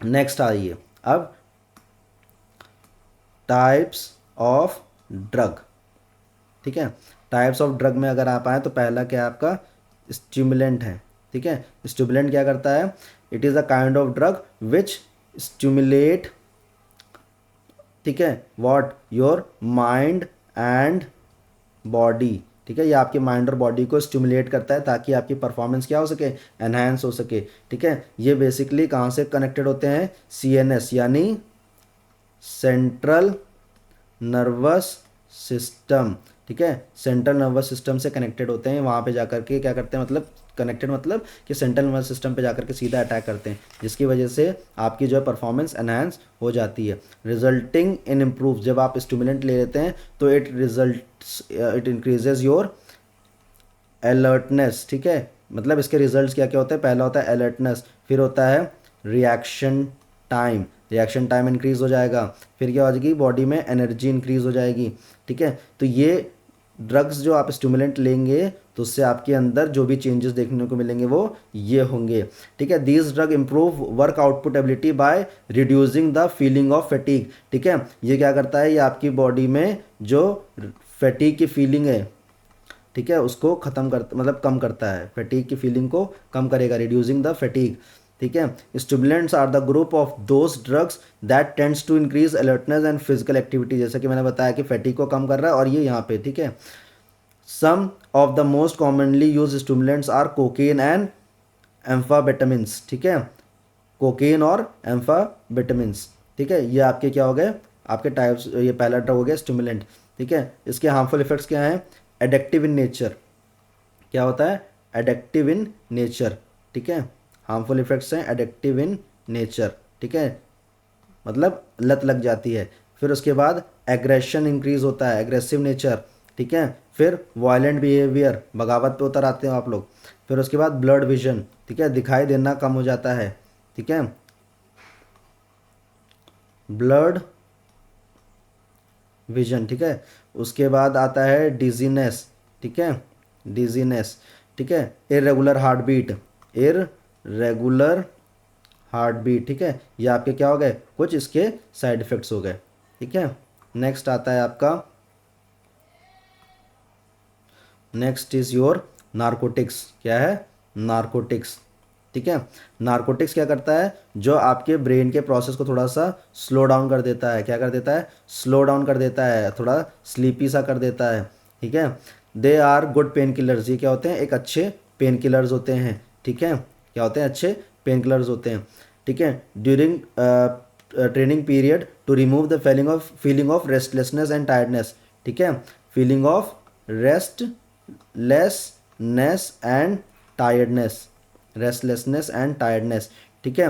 Next आइए अब टाइप्स ऑफ ड्रग, ठीक है। टाइप्स ऑफ ड्रग में अगर आप आए तो पहला क्या है आपका, स्टिमुलेंट है, ठीक है। स्टिमुलेंट क्या करता है, it is a kind of drug which stimulate, ठीक है, what, your mind and body, ठीक है। ये आपके माइंड और बॉडी को स्टिमुलेट करता है ताकि आपकी परफॉर्मेंस क्या हो सके, एनहांस हो सके, ठीक है। ये बेसिकली कहाँ से कनेक्टेड होते हैं, सीएनएस यानी सेंट्रल नर्वस सिस्टम, ठीक है, सेंट्रल नर्वस सिस्टम से कनेक्टेड होते हैं। वहाँ पे जाकर के क्या करते हैं, मतलब कनेक्टेड मतलब कि सेंट्रल नर्वस सिस्टम पे जाकर के सीधा अटैक करते हैं, जिसकी वजह से आपकी जो है परफॉर्मेंस एनहांस हो जाती है। रिजल्टिंग इन इम्प्रूव, जब आप स्टिमुलेंट ले लेते हैं तो इट इंक्रीजेज योर अलर्टनेस, ठीक है। मतलब इसके रिजल्ट्स क्या क्या होते हैं, पहला होता है अलर्टनेस, फिर होता है reaction time, reaction time increase हो जाएगा, फिर क्या हो जाएगी, बॉडी में एनर्जी इंक्रीज हो जाएगी, ठीक है। तो ये ड्रग्स जो आप स्टिमुलेंट लेंगे तो उससे आपके अंदर जो भी चेंजेस देखने को मिलेंगे वो ये होंगे, ठीक है। These drug improve work output ability by reducing the feeling of fatigue, ठीक है। ये क्या करता है, ये आपकी बॉडी में जो फैटीग की फीलिंग है, ठीक है, उसको खत्म कर मतलब कम करता है, फैटीग की फीलिंग को कम करेगा, रिड्यूसिंग द फैटीग, ठीक है। Stimulants are the group of those drugs that tends to increase alertness and physical activity, जैसा कि मैंने बताया कि फैटीग को कम कर रहा है और ये यहाँ पे, ठीक है। Some of the most commonly use stimulants are cocaine and amphetamines, ठीक है, कोकेन और एम्फाबेटामिन्स, ठीक है। ये आपके क्या हो गए, आपके टाइप्स, ये पहला ड्रग हो गया स्टिमुलेंट, ठीक है। इसके हार्मफुल इफेक्ट्स क्या हैं, एडिक्टिव इन नेचर, क्या होता है, एडिक्टिव इन नेचर, ठीक है। हार्मफुल इफेक्ट्स हैं एडिक्टिव इन नेचर, ठीक है, मतलब लत लग जाती है। फिर उसके बाद एग्रेशन इंक्रीज होता है, एग्रेसिव नेचर, ठीक है। फिर वायलेंट बिहेवियर, बगावत पे उतर आते हो आप लोग। फिर उसके बाद ब्लड विजन, ठीक है, दिखाई देना कम हो जाता है, ठीक है, ब्लड विजन, ठीक है। उसके बाद आता है डिजीनेस, ठीक है, डिजीनेस, ठीक है। Irregular heartbeat, irregular heartbeat, ठीक है। ये आपके क्या हो गए, कुछ इसके साइड इफेक्ट्स हो गए, ठीक है। नेक्स्ट आता है आपका नेक्स्ट इज योर नारकोटिक्स। क्या है? नारकोटिक्स। ठीक है, नारकोटिक्स क्या करता है? जो आपके ब्रेन के प्रोसेस को थोड़ा सा स्लो डाउन कर देता है। क्या कर देता है? स्लो डाउन कर देता है, थोड़ा स्लीपी सा कर देता है। ठीक है, they are good painkillers. ये क्या होते हैं? एक अच्छे पेन किलर्स होते हैं। ठीक है, क्या होते हैं? अच्छे पेन किलर्स होते हैं। ठीक है, during training period to remove the feeling of restlessness and tiredness. ठीक है, feeling of restlessness and tiredness, restlessness and tiredness. ठीक है,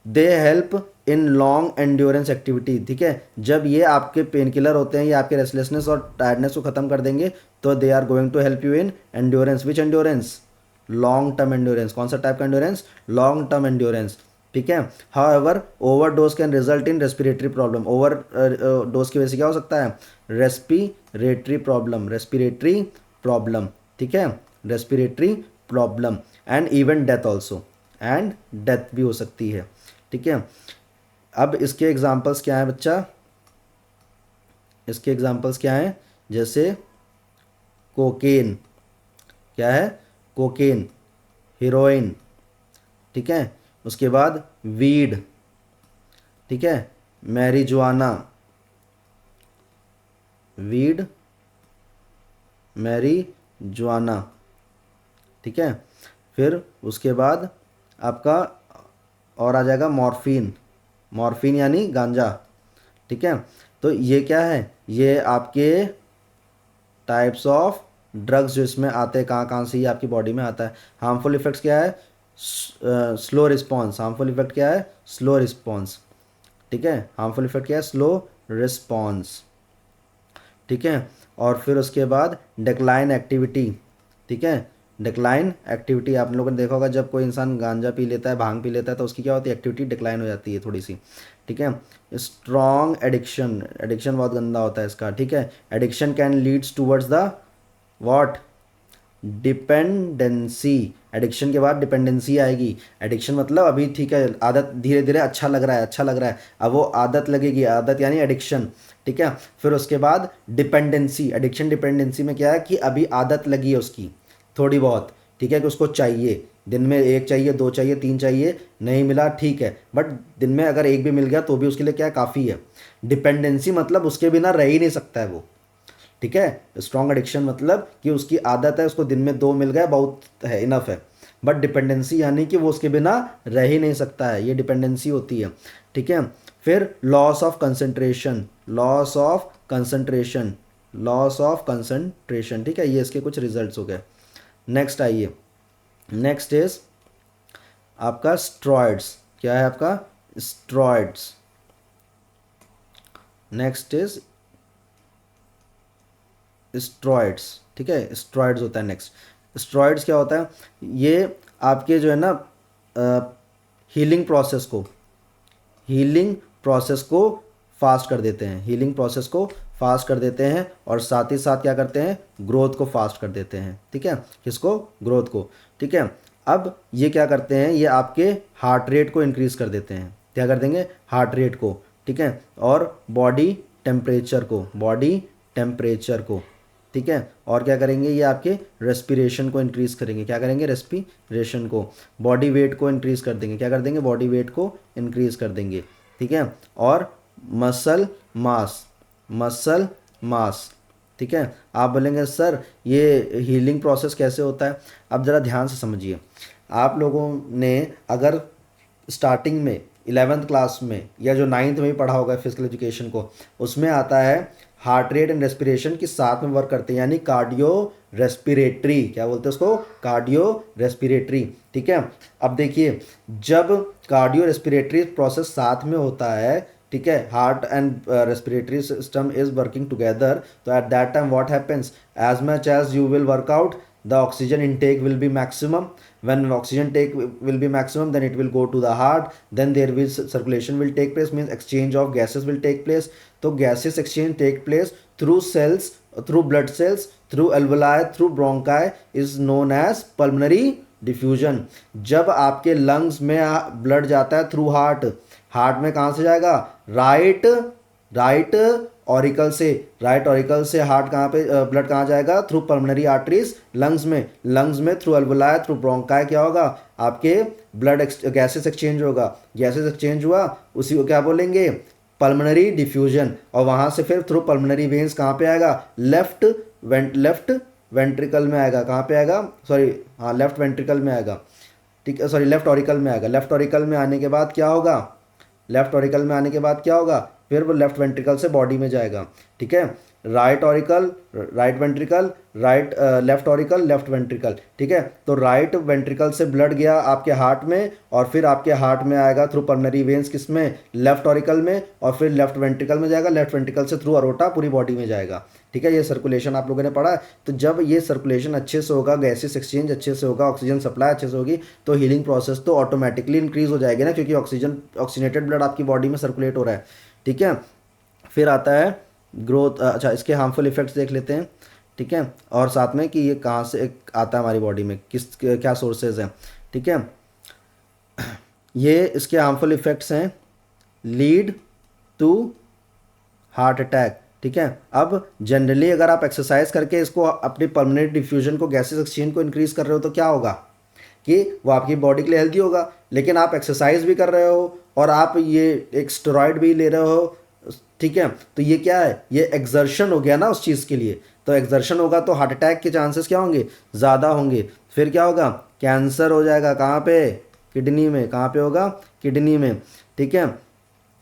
they help in long endurance activity. ठीक है, जब ये आपके पेन किलर होते हैं, ये आपके रेस्टलेसनेस और टायर्डनेस को खत्म कर देंगे, तो they are going to help you in endurance. Which endurance? Long term endurance. कौन सा टाइप का एंड्योरेंस? Long term endurance. ठीक है, however over dose can result in respiratory problem. Over dose की वजह से क्या हो सकता है? Respiratory problem, respiratory problem. ठीक है, respiratory problem and even death also, and death भी हो सकती है। ठीक है, अब इसके एग्जाम्पल्स क्या हैं बच्चा? इसके एग्जाम्पल्स क्या हैं? जैसे कोकेन। क्या है? Cocaine, heroine. ठीक है, उसके बाद वीड। ठीक है, मैरिजुआना, वीड, मैरिजुआना। ठीक है, फिर उसके बाद आपका और आ जाएगा मॉर्फिन। मॉर्फिन यानी गांजा। ठीक है, तो ये क्या है? ये आपके टाइप्स ऑफ ड्रग्स जो इसमें आते हैं, कहाँ कहाँ से ये आपकी बॉडी में आता है। हार्मफुल इफेक्ट्स क्या है? Slow response. हार्मफुल इफेक्ट क्या है? Slow response. ठीक है, हार्मफुल इफेक्ट क्या है? Slow response. ठीक है, और फिर उसके बाद डिक्लाइन एक्टिविटी। ठीक है, डिक्लाइन एक्टिविटी आप लोगों ने देखा होगा, जब कोई इंसान गांजा पी लेता है, भांग पी लेता है, तो उसकी क्या होती है? एक्टिविटी डिक्लाइन हो जाती है थोड़ी सी। ठीक है, स्ट्रॉन्ग एडिक्शन। एडिक्शन बहुत गंदा होता है इसका। ठीक है, addiction can leads towards the what? Dependency. Addiction के बाद डिपेंडेंसी आएगी। एडिक्शन मतलब अभी ठीक है, आदत धीरे धीरे अच्छा लग रहा है, अच्छा लग रहा है, अब वो आदत लगेगी। आदत यानी एडिक्शन। ठीक है, फिर उसके बाद डिपेंडेंसी। एडिक्शन डिपेंडेंसी में क्या है कि अभी आदत लगी है उसकी थोड़ी बहुत। ठीक है, कि उसको चाहिए, दिन में एक चाहिए, दो चाहिए, तीन चाहिए, नहीं मिला ठीक है, बट दिन में अगर एक भी मिल गया तो भी उसके लिए क्या है? काफ़ी है। डिपेंडेंसी मतलब उसके बिना रह ही नहीं सकता है वो। ठीक है, स्ट्रॉन्ग एडिक्शन मतलब कि उसकी आदत है, उसको दिन में दो मिल गए बहुत है, इनफ है। बट डिपेंडेंसी यानी कि वो उसके बिना रह ही नहीं सकता है, ये डिपेंडेंसी होती है। ठीक है, फिर loss of concentration, loss of concentration, loss of concentration. ठीक है, ये इसके कुछ रिजल्ट्स हो गए। नेक्स्ट आइए, नेक्स्ट इज आपका स्ट्रॉइड्स। क्या है आपका? स्ट्रॉइड्स। Next is steroids. ठीक है, स्ट्रॉइड्स होता है नेक्स्ट। स्ट्रॉइड्स क्या होता है? ये आपके जो है ना हीलिंग प्रोसेस को, हीलिंग प्रोसेस को फास्ट कर देते हैं। हीलिंग प्रोसेस को फास्ट कर देते हैं, और साथ ही साथ क्या करते हैं? ग्रोथ को फास्ट कर देते हैं। ठीक है, किसको? ग्रोथ को। ठीक है, अब ये क्या करते हैं? ये आपके हार्ट रेट को इंक्रीज कर देते हैं। क्या कर देंगे? हार्ट रेट को। ठीक है, और बॉडी टेम्परेचर को, बॉडी टेम्परेचर को। ठीक है, और क्या करेंगे? ये आपके रेस्पिरेशन को इंक्रीज़ करेंगे। क्या करेंगे? रेस्पिरेशन को। बॉडी वेट को इंक्रीज़ कर देंगे। क्या कर देंगे? बॉडी वेट को इंक्रीज़ कर देंगे। ठीक है, और मसल मास, मसल मास। ठीक है, आप बोलेंगे सर ये हीलिंग प्रोसेस कैसे होता है? अब ज़रा ध्यान से समझिए। आप लोगों ने अगर स्टार्टिंग में 11th क्लास में या जो 9th में भी पढ़ा होगा फिजिकल एजुकेशन को, उसमें आता है हार्ट रेट एंड रेस्पिरेशन की साथ में वर्क करते हैं, यानी कार्डियो रेस्पिरेटरी। क्या बोलते हैं उसको? Cardio respiratory. ठीक है, अब देखिए, जब कार्डियो रेस्पिरेटरी प्रोसेस साथ में होता है, ठीक है, heart and respiratory system is working together, तो at that time what happens? As much as you will work out, the oxygen intake will be maximum. When oxygen take will be maximum, then it will go to the heart, then there will circulation will take place, means exchange of gases will take place. तो gases exchange take place through cells, through blood cells, through alveoli, through bronchi, is known as pulmonary diffusion. जब आपके lungs में ब्लड जाता है थ्रू हार्ट, हार्ट में कहाँ से जाएगा? राइट ऑरिकल से, राइट ऑरिकल से हार्ट कहाँ पे, ब्लड कहाँ जाएगा, थ्रू पल्मोनरी आर्टरीज लंग्स में, लंग्स में थ्रू अल्वोलाई, थ्रू ब्रोंकाई क्या होगा, आपके ब्लड गैसेस एक्सचेंज होगा, गैसेस एक्सचेंज हुआ, उसी को क्या बोलेंगे, पल्मोनरी डिफ्यूजन। और वहाँ से फिर थ्रू पल्मोनरी वेन्स कहाँ पे आएगा, लेफ्ट वेंट्रिकल में आएगा, कहाँ पे आएगा, सॉरी हाँ लेफ्ट वेंट्रिकल में आएगा, ठीक है, सॉरी लेफ्ट ऑरिकल में आएगा। लेफ्ट ऑरिकल में आने के बाद क्या होगा, लेफ्ट ऑरिकल में आने के बाद क्या होगा, फिर वो लेफ्ट वेंट्रिकल से बॉडी में जाएगा, ठीक है। Right auricle, right ventricle, right left auricle, left ventricle, ठीक है। तो राइट वेंट्रिकल से ब्लड गया आपके हार्ट में, और फिर आपके हार्ट में आएगा थ्रू पल्मोनरी वेन्स किसमें, लेफ्ट ऑरिकल में, और फिर लेफ्ट वेंट्रिकल में जाएगा, लेफ्ट वेंट्रिकल से थ्रू अरोटा पूरी बॉडी में जाएगा, ठीक है। ये सर्कुलेशन आप लोगों ने पढ़ा है। तो जब ये सर्कुलेशन अच्छे से होगा, गैसेस एक्सचेंज अच्छे से होगा, ऑक्सीजन सप्लाई अच्छे से होगी, तो हीलिंग प्रोसेस तो ऑटोमेटिकली इंक्रीज हो जाएगी ना, क्योंकि ऑक्सीजनेटेड ब्लड आपकी बॉडी में सर्कुलेट हो रहा है, ठीक है। फिर आता है ग्रोथ, अच्छा इसके हार्मफुल इफेक्ट्स देख लेते हैं, ठीक है, और साथ में कि ये कहाँ से आता है हमारी बॉडी में, किस क्या सोर्सेज हैं, ठीक है। ये इसके हार्मफुल इफेक्ट्स हैं, लीड टू हार्ट अटैक, ठीक है। अब जनरली अगर आप एक्सरसाइज करके इसको अपनी पल्मोनरी डिफ्यूजन को, गैसेस एक्सचेंज को इंक्रीज कर रहे हो, तो क्या होगा कि वो आपकी बॉडी के लिए हेल्दी होगा। लेकिन आप एक्सरसाइज भी कर रहे हो और आप ये एक स्टेरॉइड भी ले रहे हो, ठीक है, तो ये क्या है, ये एक्सर्शन हो गया ना उस चीज़ के लिए। तो एक्सर्शन होगा तो हार्ट अटैक के चांसेस क्या होंगे, ज़्यादा होंगे। फिर क्या होगा, कैंसर हो जाएगा, कहाँ पे, किडनी में, कहाँ पे होगा, किडनी में, ठीक है।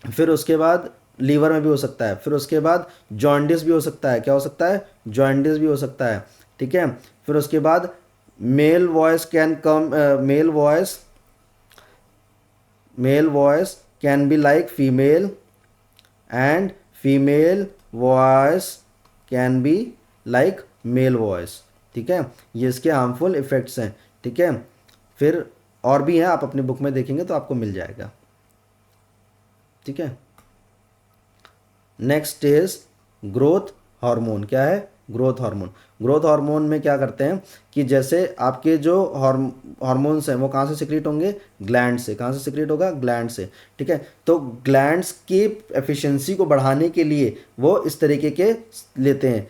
फिर उसके बाद लीवर में भी हो सकता है, फिर उसके बाद जॉन्डिस भी हो सकता है, क्या हो सकता है, जॉन्डिस भी हो सकता है, ठीक है। फिर उसके बाद male voice can come, male voice can be like female, and female voice can be like male voice, ठीक है। ये इसके हार्मफुल इफेक्ट्स हैं, ठीक है। फिर और भी हैं, आप अपनी बुक में देखेंगे तो आपको मिल जाएगा, ठीक है। Next is growth hormone. क्या है, ग्रोथ हार्मोन। ग्रोथ हार्मोन में क्या करते हैं कि जैसे आपके जो हार्मोन्स हैं वो कहाँ से सिक्रीट होंगे, ग्लैंड से। कहाँ से सिक्रीट होगा, ग्लैंड से, ठीक है। तो ग्लैंड्स की एफिशिएंसी को बढ़ाने के लिए वो इस तरीके के लेते हैं,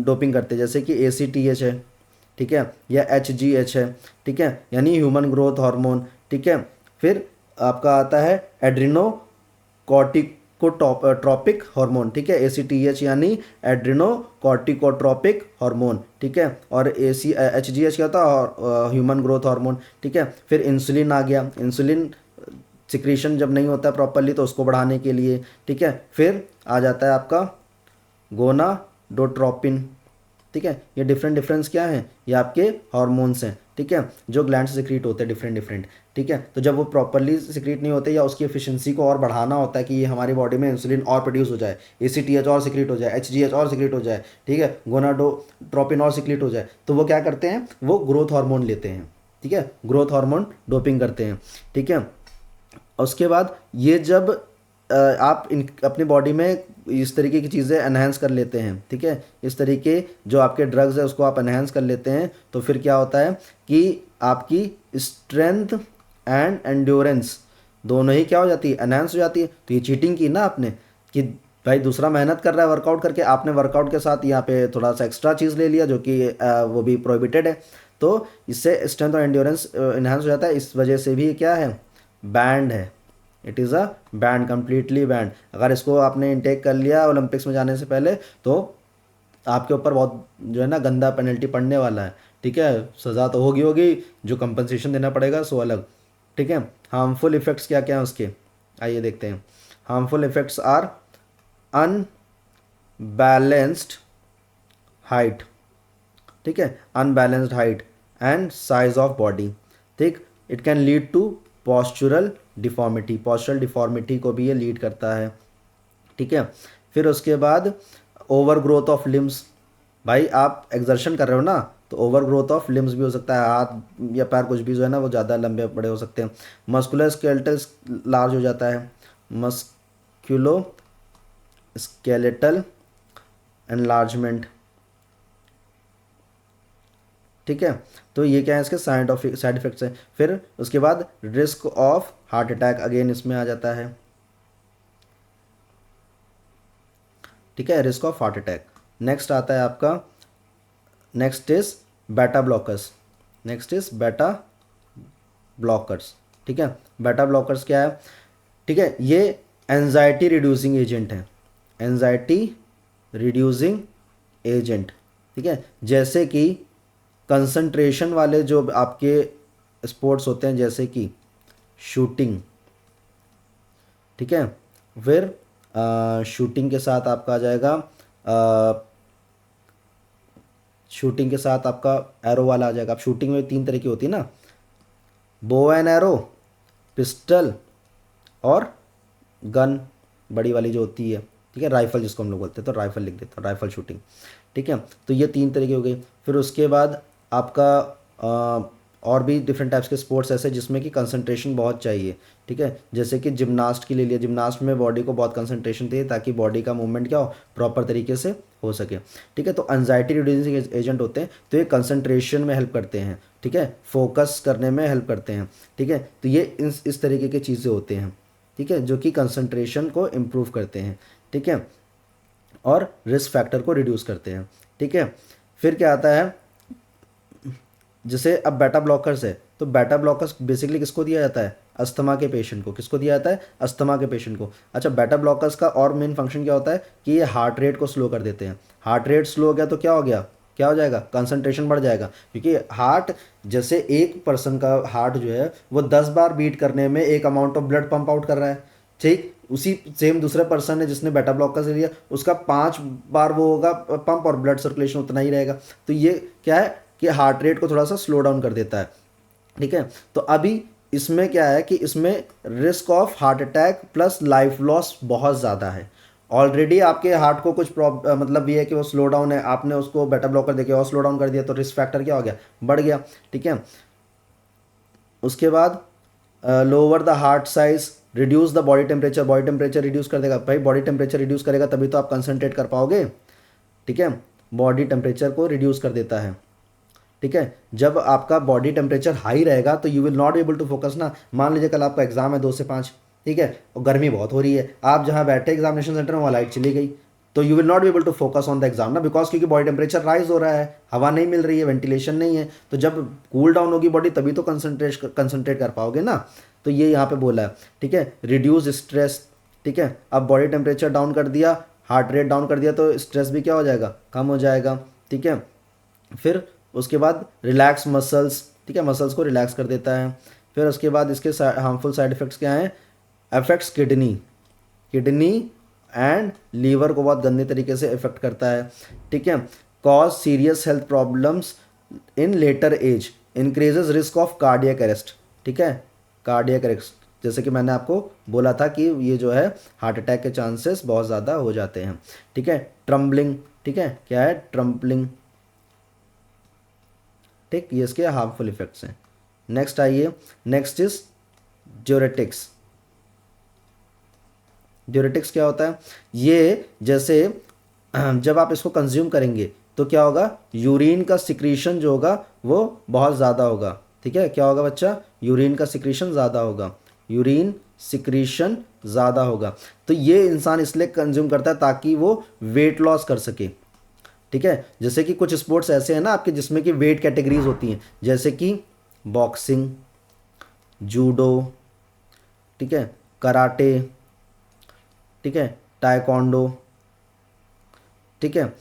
डोपिंग करते हैं, जैसे कि ACTH है, ठीक है, या HGH है, ठीक है, यानी ह्यूमन ग्रोथ हार्मोन, ठीक है। फिर आपका आता है एड्रिनो कॉर्टिकोट्रॉपिक हार्मोन, ठीक है, ACTH यानी एड्रिनो कॉर्टिकोट्रॉपिक हार्मोन, ठीक है। और HGH क्या था, ह्यूमन ग्रोथ हार्मोन, ठीक है। फिर इंसुलिन आ गया, इंसुलिन सिक्रीशन जब नहीं होता है प्रॉपरली तो उसको बढ़ाने के लिए, ठीक है। फिर आ जाता है आपका गोनाडोट्रोपिन, ठीक है। ये डिफरेंट डिफरेंस क्या है, ये आपके हार्मोन्स हैं, ठीक है, जो ग्लैंड से सिक्रीट होते हैं डिफरेंट डिफरेंट, ठीक है। तो जब वो प्रॉपरली सिक्रीट नहीं होते या उसकी एफिशिएंसी को और बढ़ाना होता है कि ये हमारी बॉडी में इंसुलिन और प्रोड्यूस हो जाए, ACTH और सिक्रीट हो जाए, HGH और सिक्रीट हो जाए, ठीक है, गोनाडोट्रोपिन और सिक्रीट हो जाए, तो वो क्या करते हैं, वो ग्रोथ हार्मोन लेते हैं, ठीक है, ग्रोथ हार्मोन डोपिंग करते हैं, ठीक है। उसके बाद ये जब आप अपनी बॉडी में इस तरीके की चीज़ें एनहेंस कर लेते हैं, ठीक है, इस तरीके जो आपके ड्रग्स है उसको आप एनहेंस कर लेते हैं, तो फिर क्या होता है कि आपकी स्ट्रेंथ एंड एंड्योरेंस दोनों ही क्या हो जाती है, एनहेंस हो जाती है। तो ये चीटिंग की ना आपने, कि भाई दूसरा मेहनत कर रहा है वर्कआउट करके, आपने वर्कआउट के साथ यहाँ पे थोड़ा सा एक्स्ट्रा चीज़ ले लिया जो कि वो भी प्रोहिबिटेड है, तो इससे स्ट्रेंथ और एंड्योरेंस इन्हांस हो जाता है। इस वजह से भी ये क्या है, बैंड है, it is a band, completely band. अगर इसको आपने इनटेक कर लिया ओलंपिक्स में जाने से पहले तो आपके ऊपर बहुत जो है ना गंदा पेनल्टी पड़ने वाला है, ठीक है। सज़ा तो होगी होगी, जो कंपनसेशन देना पड़ेगा सो अलग, ठीक है। हार्मफुल इफ़ेक्ट्स क्या क्या हैं उसके, आइए देखते हैं। Harmful effects are unbalanced height, ठीक है, unbalanced height and size of body, ठीक। It can lead to postural deformity, postural deformity को भी ये लीड करता है, ठीक है। फिर उसके बाद ओवर ग्रोथ ऑफ लिम्स, भाई आप एक्सर्शन कर रहे हो ना, तो ओवर ग्रोथ ऑफ लिम्स भी हो सकता है, हाथ या पैर कुछ भी जो है ना वो ज़्यादा लंबे बड़े हो सकते हैं। मस्कुलर स्केलेटल लार्ज हो जाता है, मस्क्यूलो स्केलेटल एनलार्जमेंट, ठीक है। तो ये क्या है, इसके साइड इफेक्ट्स हैं। फिर उसके बाद risk of heart attack again इसमें आ जाता है, ठीक है, risk of heart attack. Next आता है आपका, नेक्स्ट इज बेटा ब्लॉकर्स, नेक्स्ट इज बेटा ब्लॉकर्स। ठीक है, बेटा ब्लॉकर्स क्या है? ठीक है, ये एंजाइटी रिड्यूसिंग एजेंट है, एंजाइटी रिड्यूसिंग एजेंट। ठीक है, जैसे कि कंसंट्रेशन वाले जो आपके स्पोर्ट्स होते हैं, जैसे कि शूटिंग। ठीक है, फिर शूटिंग के साथ आपका आ जाएगा, शूटिंग के साथ आपका एरो वाला आ जाएगा। अब शूटिंग में 3 तरह की होती है ना, बो एंड एरो, पिस्टल और गन, बड़ी वाली जो होती है। ठीक है, राइफल जिसको हम लोग बोलते हैं, तो राइफल लिख देता हूँ, राइफल शूटिंग। ठीक है, तो ये 3 तरह की हो गई। फिर उसके बाद आपका और भी डिफरेंट टाइप्स के स्पोर्ट्स ऐसे जिसमें कि कंसंट्रेशन बहुत चाहिए। ठीक है, जैसे कि जिम्नास्ट की ले लिया, जिम्नास्ट में बॉडी को बहुत कंसंट्रेशन चाहिए ताकि बॉडी का मूवमेंट क्या हो, प्रॉपर तरीके से हो सके। ठीक है, तो एंजाइटी रिड्यूसिंग एजेंट होते हैं, तो ये कंसंट्रेशन में हेल्प करते हैं। ठीक है, फोकस करने में हेल्प करते हैं। ठीक है, तो ये इस तरीके की चीज़ें होते हैं। ठीक है, जो कि कंसंट्रेशन को इम्प्रूव करते हैं। ठीक है, और रिस्क फैक्टर को रिड्यूस करते हैं। ठीक है, फिर क्या आता है, जैसे अब बेटा ब्लॉकर्स है, तो बेटा ब्लॉकर्स बेसिकली किसको दिया जाता है? अस्थमा के पेशेंट को। किसको दिया जाता है? अस्थमा के पेशेंट को। अच्छा, बेटा ब्लॉकर्स का और मेन फंक्शन क्या होता है कि ये हार्ट रेट को स्लो कर देते हैं। हार्ट रेट स्लो हो गया तो क्या हो गया, क्या हो जाएगा? कंसंट्रेशन बढ़ जाएगा, क्योंकि हार्ट, जैसे एक पर्सन का हार्ट जो है वो 10 बार बीट करने में एक amount of blood pump out कर रहा है। ठीक, उसी सेम दूसरे पर्सन ने जिसने बेटा ब्लॉकर से लिया, उसका 5 बार वो होगा पंप और ब्लड सर्कुलेशन उतना ही रहेगा। तो ये क्या है कि हार्ट रेट को थोड़ा सा स्लो डाउन कर देता है। ठीक है, तो अभी इसमें क्या है कि इसमें risk of heart attack plus life loss बहुत ज़्यादा है। ऑलरेडी आपके हार्ट को कुछ मतलब ये है कि वो स्लो डाउन है, आपने उसको बेटा ब्लॉकर देके और स्लो डाउन कर दिया, तो रिस्क फैक्टर क्या हो गया, बढ़ गया। ठीक है, उसके बाद lower the heart size, reduce the body temperature, body temperature reduce कर देगा। भाई बॉडी टेम्परेचर रिड्यूस करेगा तभी तो आप कंसंट्रेट कर पाओगे। ठीक है, बॉडी टेम्परेचर को रिड्यूस कर देता है। ठीक है, जब आपका बॉडी टेम्परेचर हाई रहेगा तो you will not able to focus ना। मान लीजिए कल आपका एग्जाम है 2 से 5, ठीक है, और गर्मी बहुत हो रही है, आप जहाँ बैठे एग्जामिनेशन सेंटर में वहाँ लाइट चली गई, तो you will not be able to focus on the exam ना, बिकॉज क्योंकि बॉडी टेम्परेचर राइज हो रहा है, हवा नहीं मिल रही है, वेंटिलेशन नहीं है। तो जब कूल डाउन होगी बॉडी तभी तो कंसंट्रेट कर पाओगे ना। तो ये यहाँ पे बोला है। ठीक है, रिड्यूस स्ट्रेस। ठीक है, अब बॉडी टेम्परेचर डाउन कर दिया, हार्ट रेट डाउन कर दिया, तो स्ट्रेस भी क्या हो जाएगा, कम हो जाएगा। ठीक है, फिर उसके बाद रिलैक्स मसल्स। ठीक है, मसल्स को रिलैक्स कर देता है। फिर उसके बाद इसके हार्मफुल साइड इफ़ेक्ट्स क्या हैं? Affects kidney, kidney and liver को बहुत गंदे तरीके से इफेक्ट करता है। ठीक है, cause serious health problems in later age, increases risk of cardiac arrest. ठीक है, कार्डियक अरेस्ट, जैसे कि मैंने आपको बोला था कि ये जो है हार्ट अटैक के चांसेस बहुत ज़्यादा हो जाते हैं। ठीक है, ट्रम्बलिंग। ठीक है, क्या है? ट्रम्बलिंग। ठीक, ये इसके हार्मफुल इफेक्ट्स हैं। नेक्स्ट आइए, नेक्स्ट इज ड्यूरेटिक्स। ड्यूरेटिक्स क्या होता है? ये जैसे जब आप इसको कंज्यूम करेंगे तो क्या होगा, यूरिन का सिक्रीशन जो होगा वो बहुत ज़्यादा होगा। ठीक है, क्या होगा बच्चा? यूरिन का सिक्रीशन ज़्यादा होगा, यूरिन सिक्रीशन ज़्यादा होगा। तो ये इंसान इसलिए कंज्यूम करता है ताकि वो वेट लॉस कर सके। ठीक है, जैसे कि कुछ स्पोर्ट्स ऐसे हैं ना आपके जिसमें कि वेट कैटेगरीज होती हैं, जैसे कि बॉक्सिंग, जूडो, ठीक है, कराटे, ठीक है, टाइकोंडो। ठीक है,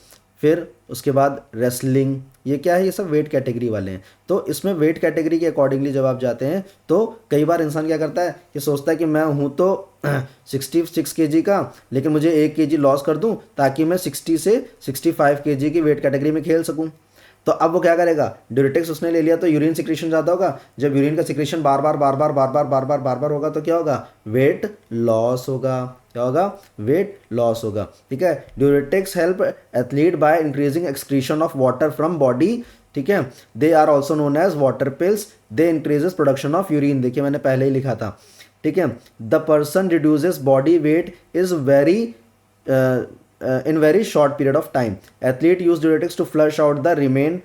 फिर उसके बाद रेसलिंग। ये क्या है? ये सब वेट कैटेगरी वाले हैं। तो इसमें वेट कैटेगरी के अकॉर्डिंगली जब आप जाते हैं तो कई बार इंसान क्या करता है कि सोचता है कि मैं हूँ तो 66 केजी का, लेकिन मुझे 1 केजी लॉस कर दूं ताकि मैं 60 से 65 केजी की वेट कैटेगरी में खेल सकूं। तो अब वो क्या करेगा? ड्यूरेटिक्स उसने ले लिया तो यूरिन सिक्रेशन ज़्यादा होगा। जब यूरिन का सिक्रेशन बार बार होगा तो क्या होगा? वेट लॉस होगा। क्या होगा? वेट लॉस होगा। ठीक है, diuretics help athlete by increasing excretion of water from body. ठीक है, they are also known as water pills, they increases production of urine. देखिए मैंने पहले ही लिखा था। ठीक है, the person reduces body weight is very in very short period of time. Athlete use diuretics to flush out the remain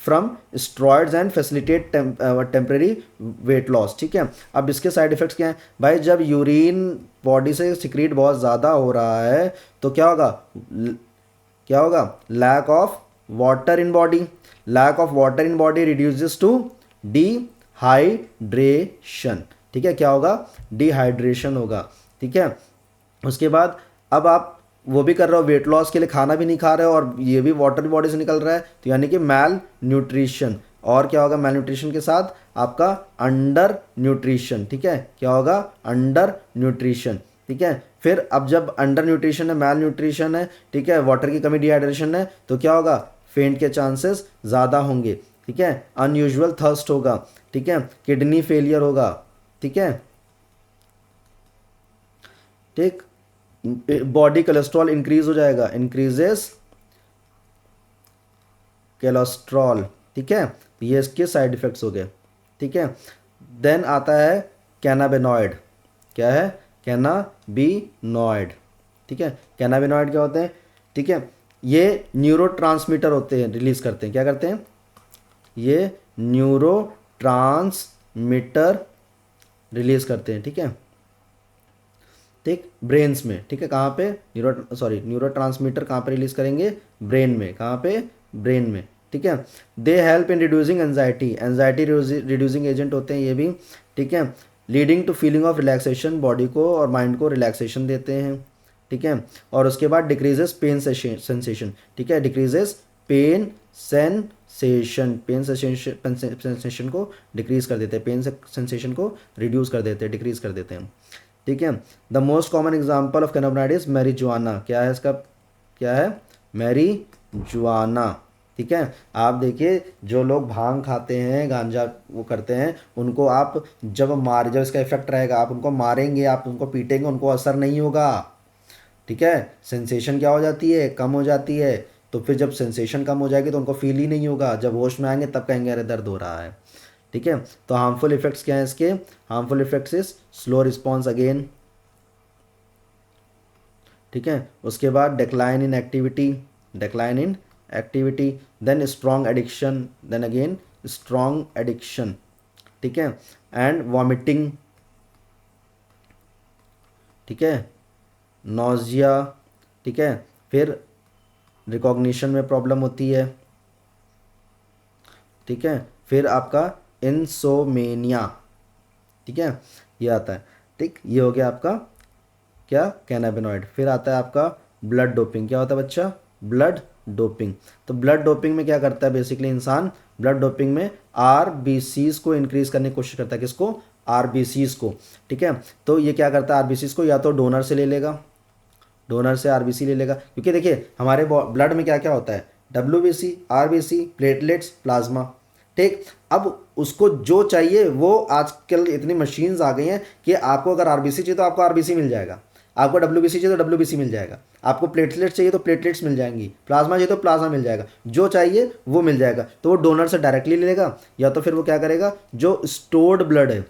from steroids and facilitate temporary weight loss. ठीक है, अब इसके साइड इफेक्ट्स क्या हैं भाई? जब यूरिन बॉडी से सिक्रीट बहुत ज़्यादा हो रहा है तो क्या होगा? क्या होगा? Lack of water in body. Lack of water in body reduces to dehydration. ठीक है, क्या होगा? डिहाइड्रेशन होगा। ठीक है, उसके बाद अब आप वो भी कर रहे हो, वेट लॉस के लिए खाना भी नहीं खा रहे हो और ये भी वाटर भी बॉडी से निकल रहा है, तो यानी कि मैल न्यूट्रिशन। और क्या होगा? मैल न्यूट्रिशन के साथ आपका अंडर न्यूट्रिशन। ठीक है, क्या होगा? Under nutrition. ठीक है, फिर अब जब अंडर न्यूट्रिशन है, मैल न्यूट्रिशन है, ठीक है, वाटर की कमी, डिहाइड्रेशन है, तो क्या होगा? फेंट के चांसेस ज़्यादा होंगे। ठीक है, अनयूजुअल थर्स्ट होगा। ठीक है, किडनी फेलियर होगा। ठीक है, ठीक, बॉडी कोलेस्ट्रॉल इंक्रीज हो जाएगा, इंक्रीजेस कोलेस्ट्रॉल। ठीक है, ये इसके साइड इफेक्ट्स हो गए। ठीक है, देन आता है कैनाबिनॉइड। क्या है? कैनाबिनॉइड। ठीक है, कैनाबिनॉइड क्या होते हैं? ठीक है, ये न्यूरोट्रांसमीटर होते हैं, रिलीज करते हैं। क्या करते हैं? ये न्यूरोट्रांसमीटर रिलीज करते हैं। ठीक है, ठीक, ब्रेन्स में। ठीक है, कहाँ पे? न्यूरोट्रांसमीटर कहाँ पे रिलीज करेंगे? ब्रेन में। कहाँ पे? ब्रेन में। ठीक है, they help in reducing anxiety. Anxiety reducing agent होते हैं ये भी। ठीक है, leading to feeling of relaxation, body को और माइंड को रिलैक्सेशन देते हैं। ठीक है, और उसके बाद डिक्रीजेस पेन सेंसेशन। ठीक है, decreases pain sensation. Pain sensation को डिक्रीज कर देते हैं, पेन सेंसेशन को रिड्यूस कर देते हैं, डिक्रीज कर देते हैं। ठीक है, the most common example of cannabinoid is marijuana. क्या है इसका? क्या है? मैरिजुआना। ठीक है, आप देखिए जो लोग भांग खाते हैं, गांजा वो करते हैं, उनको आप जब इसका इफेक्ट रहेगा, आप उनको मारेंगे, आप उनको पीटेंगे, उनको असर नहीं होगा। ठीक है, सेंसेशन क्या हो जाती है? कम हो जाती है। तो फिर जब सेंसेशन कम हो जाएगी तो उनको फील ही नहीं होगा, जब होश में आएंगे तब कहेंगे अरे दर्द हो रहा है। ठीक है, तो हार्मफुल इफेक्ट्स क्या हैं इसके? Harmful effects is slow response again. ठीक है, उसके बाद decline in activity, decline in activity, then strong addiction, then again strong addiction. ठीक है, एंड वॉमिटिंग। ठीक है, नोजिया। ठीक है, फिर रिकॉग्निशन में प्रॉब्लम होती है। ठीक है, फिर आपका इंसोमेनिया। ठीक है, ये आता है। ठीक, ये हो गया आपका क्या? कैनाबिनॉइड। फिर आता है आपका ब्लड डोपिंग। क्या होता है बच्चा? Blood doping. तो ब्लड डोपिंग में क्या करता है बेसिकली इंसान? ब्लड डोपिंग में आरबीसीज को इंक्रीज करने की कोशिश करता है। किसको? आरबीसीज को। ठीक है, तो ये क्या करता है? आरबीसीज को या तो डोनर से ले लेगा, डोनर से आरबीसी ले लेगा, क्योंकि देखिए हमारे ब्लड में क्या क्या होता है? WBC, RBC, platelets, plasma. ठीक, अब उसको जो चाहिए वो आजकल इतनी मशीन्स आ गई हैं कि आपको अगर आरबीसी चाहिए तो आपको आरबीसी मिल जाएगा, आपको डब्ल्यूबीसी चाहिए तो डब्ल्यूबीसी मिल जाएगा, आपको प्लेटलेट्स चाहिए तो प्लेटलेट्स मिल जाएंगी, प्लाज्मा चाहिए तो प्लाज्मा मिल जाएगा, जो चाहिए वो मिल जाएगा। तो वो डोनर से डायरेक्टली ले लेगा, या तो फिर वो क्या करेगा? जो स्टोर्ड ब्लड है,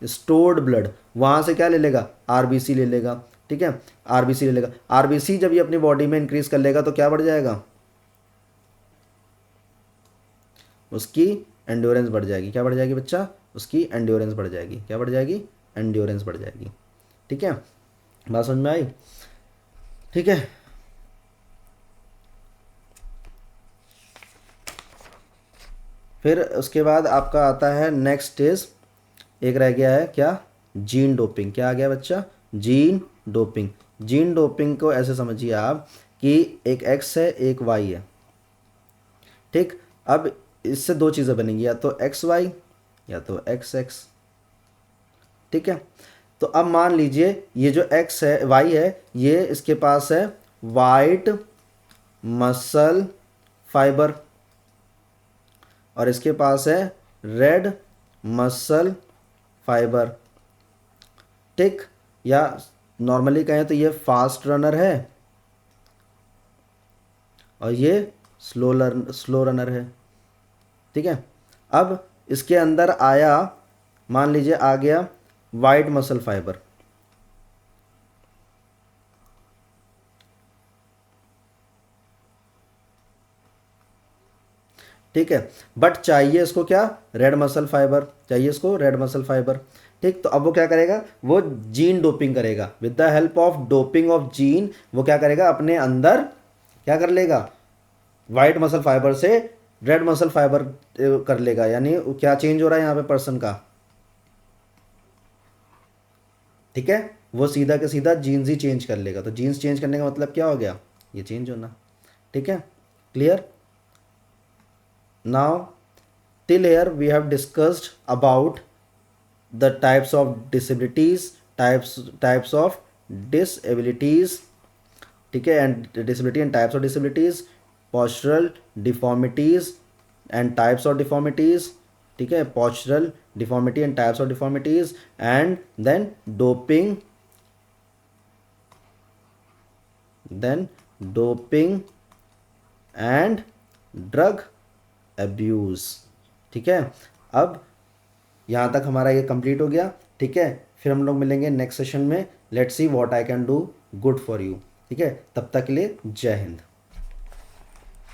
स्टोर्ड ब्लड, वहाँ से क्या ले लेगा? आरबीसी ले लेगा। ठीक है, आरबीसी ले लेगा। आरबीसी जब ये अपनी बॉडी में इंक्रीज कर लेगा तो क्या बढ़ जाएगा? उसकी एंड्योरेंस बढ़ जाएगी। क्या बढ़ जाएगी बच्चा? उसकी एंड्योरेंस बढ़ जाएगी। क्या बढ़ जाएगी? एंड्योरेंस बढ़ जाएगी। ठीक है, बात समझ में आई? ठीक है, फिर उसके बाद आपका आता है नेक्स्ट इज, एक रह गया है क्या? Gene doping. क्या आ गया बच्चा? Gene doping. जीन डोपिंग को ऐसे समझिए आप कि एक एक्स है एक वाई है। ठीक, अब इससे दो चीज़ें बनेंगी, या तो एक्स वाई या तो एक्स एक्स। ठीक है, तो अब मान लीजिए ये जो एक्स है, वाई है, ये इसके पास है वाइट मसल फाइबर और इसके पास है रेड मसल फाइबर। ठीक, या नॉर्मली कहें तो ये फास्ट रनर है और ये स्लो रनर है। ठीक है, अब इसके अंदर आया, मान लीजिए आ गया वाइट मसल फाइबर। ठीक है। बट चाहिए इसको क्या, रेड मसल फाइबर चाहिए, इसको रेड मसल फाइबर। ठीक, तो अब वो क्या करेगा, वो जीन डोपिंग करेगा, with the help of doping of gene वो क्या करेगा, अपने अंदर क्या कर लेगा, वाइट मसल फाइबर से रेड मसल फाइबर कर लेगा। यानी क्या चेंज हो रहा है यहाँ पे पर्सन का, ठीक है, वो सीधा के सीधा जीन्स ही चेंज कर लेगा। तो जीन्स चेंज करने का मतलब क्या हो गया, ये चेंज होना। ठीक है, clear. Now till here we have discussed about the types of disabilities, types of disabilities, ठीक है, and disability and types of disabilities, postural deformities and types of deformities, ठीक है, postural deformity and types of deformities, and then doping, then doping and drug abuse. ठीक है, अब यहाँ तक हमारा ये कंप्लीट हो गया। ठीक है, फिर हम लोग मिलेंगे नेक्स्ट सेशन में। Let's see what I can do good for you. ठीक है, तब तक के लिए जय हिंद।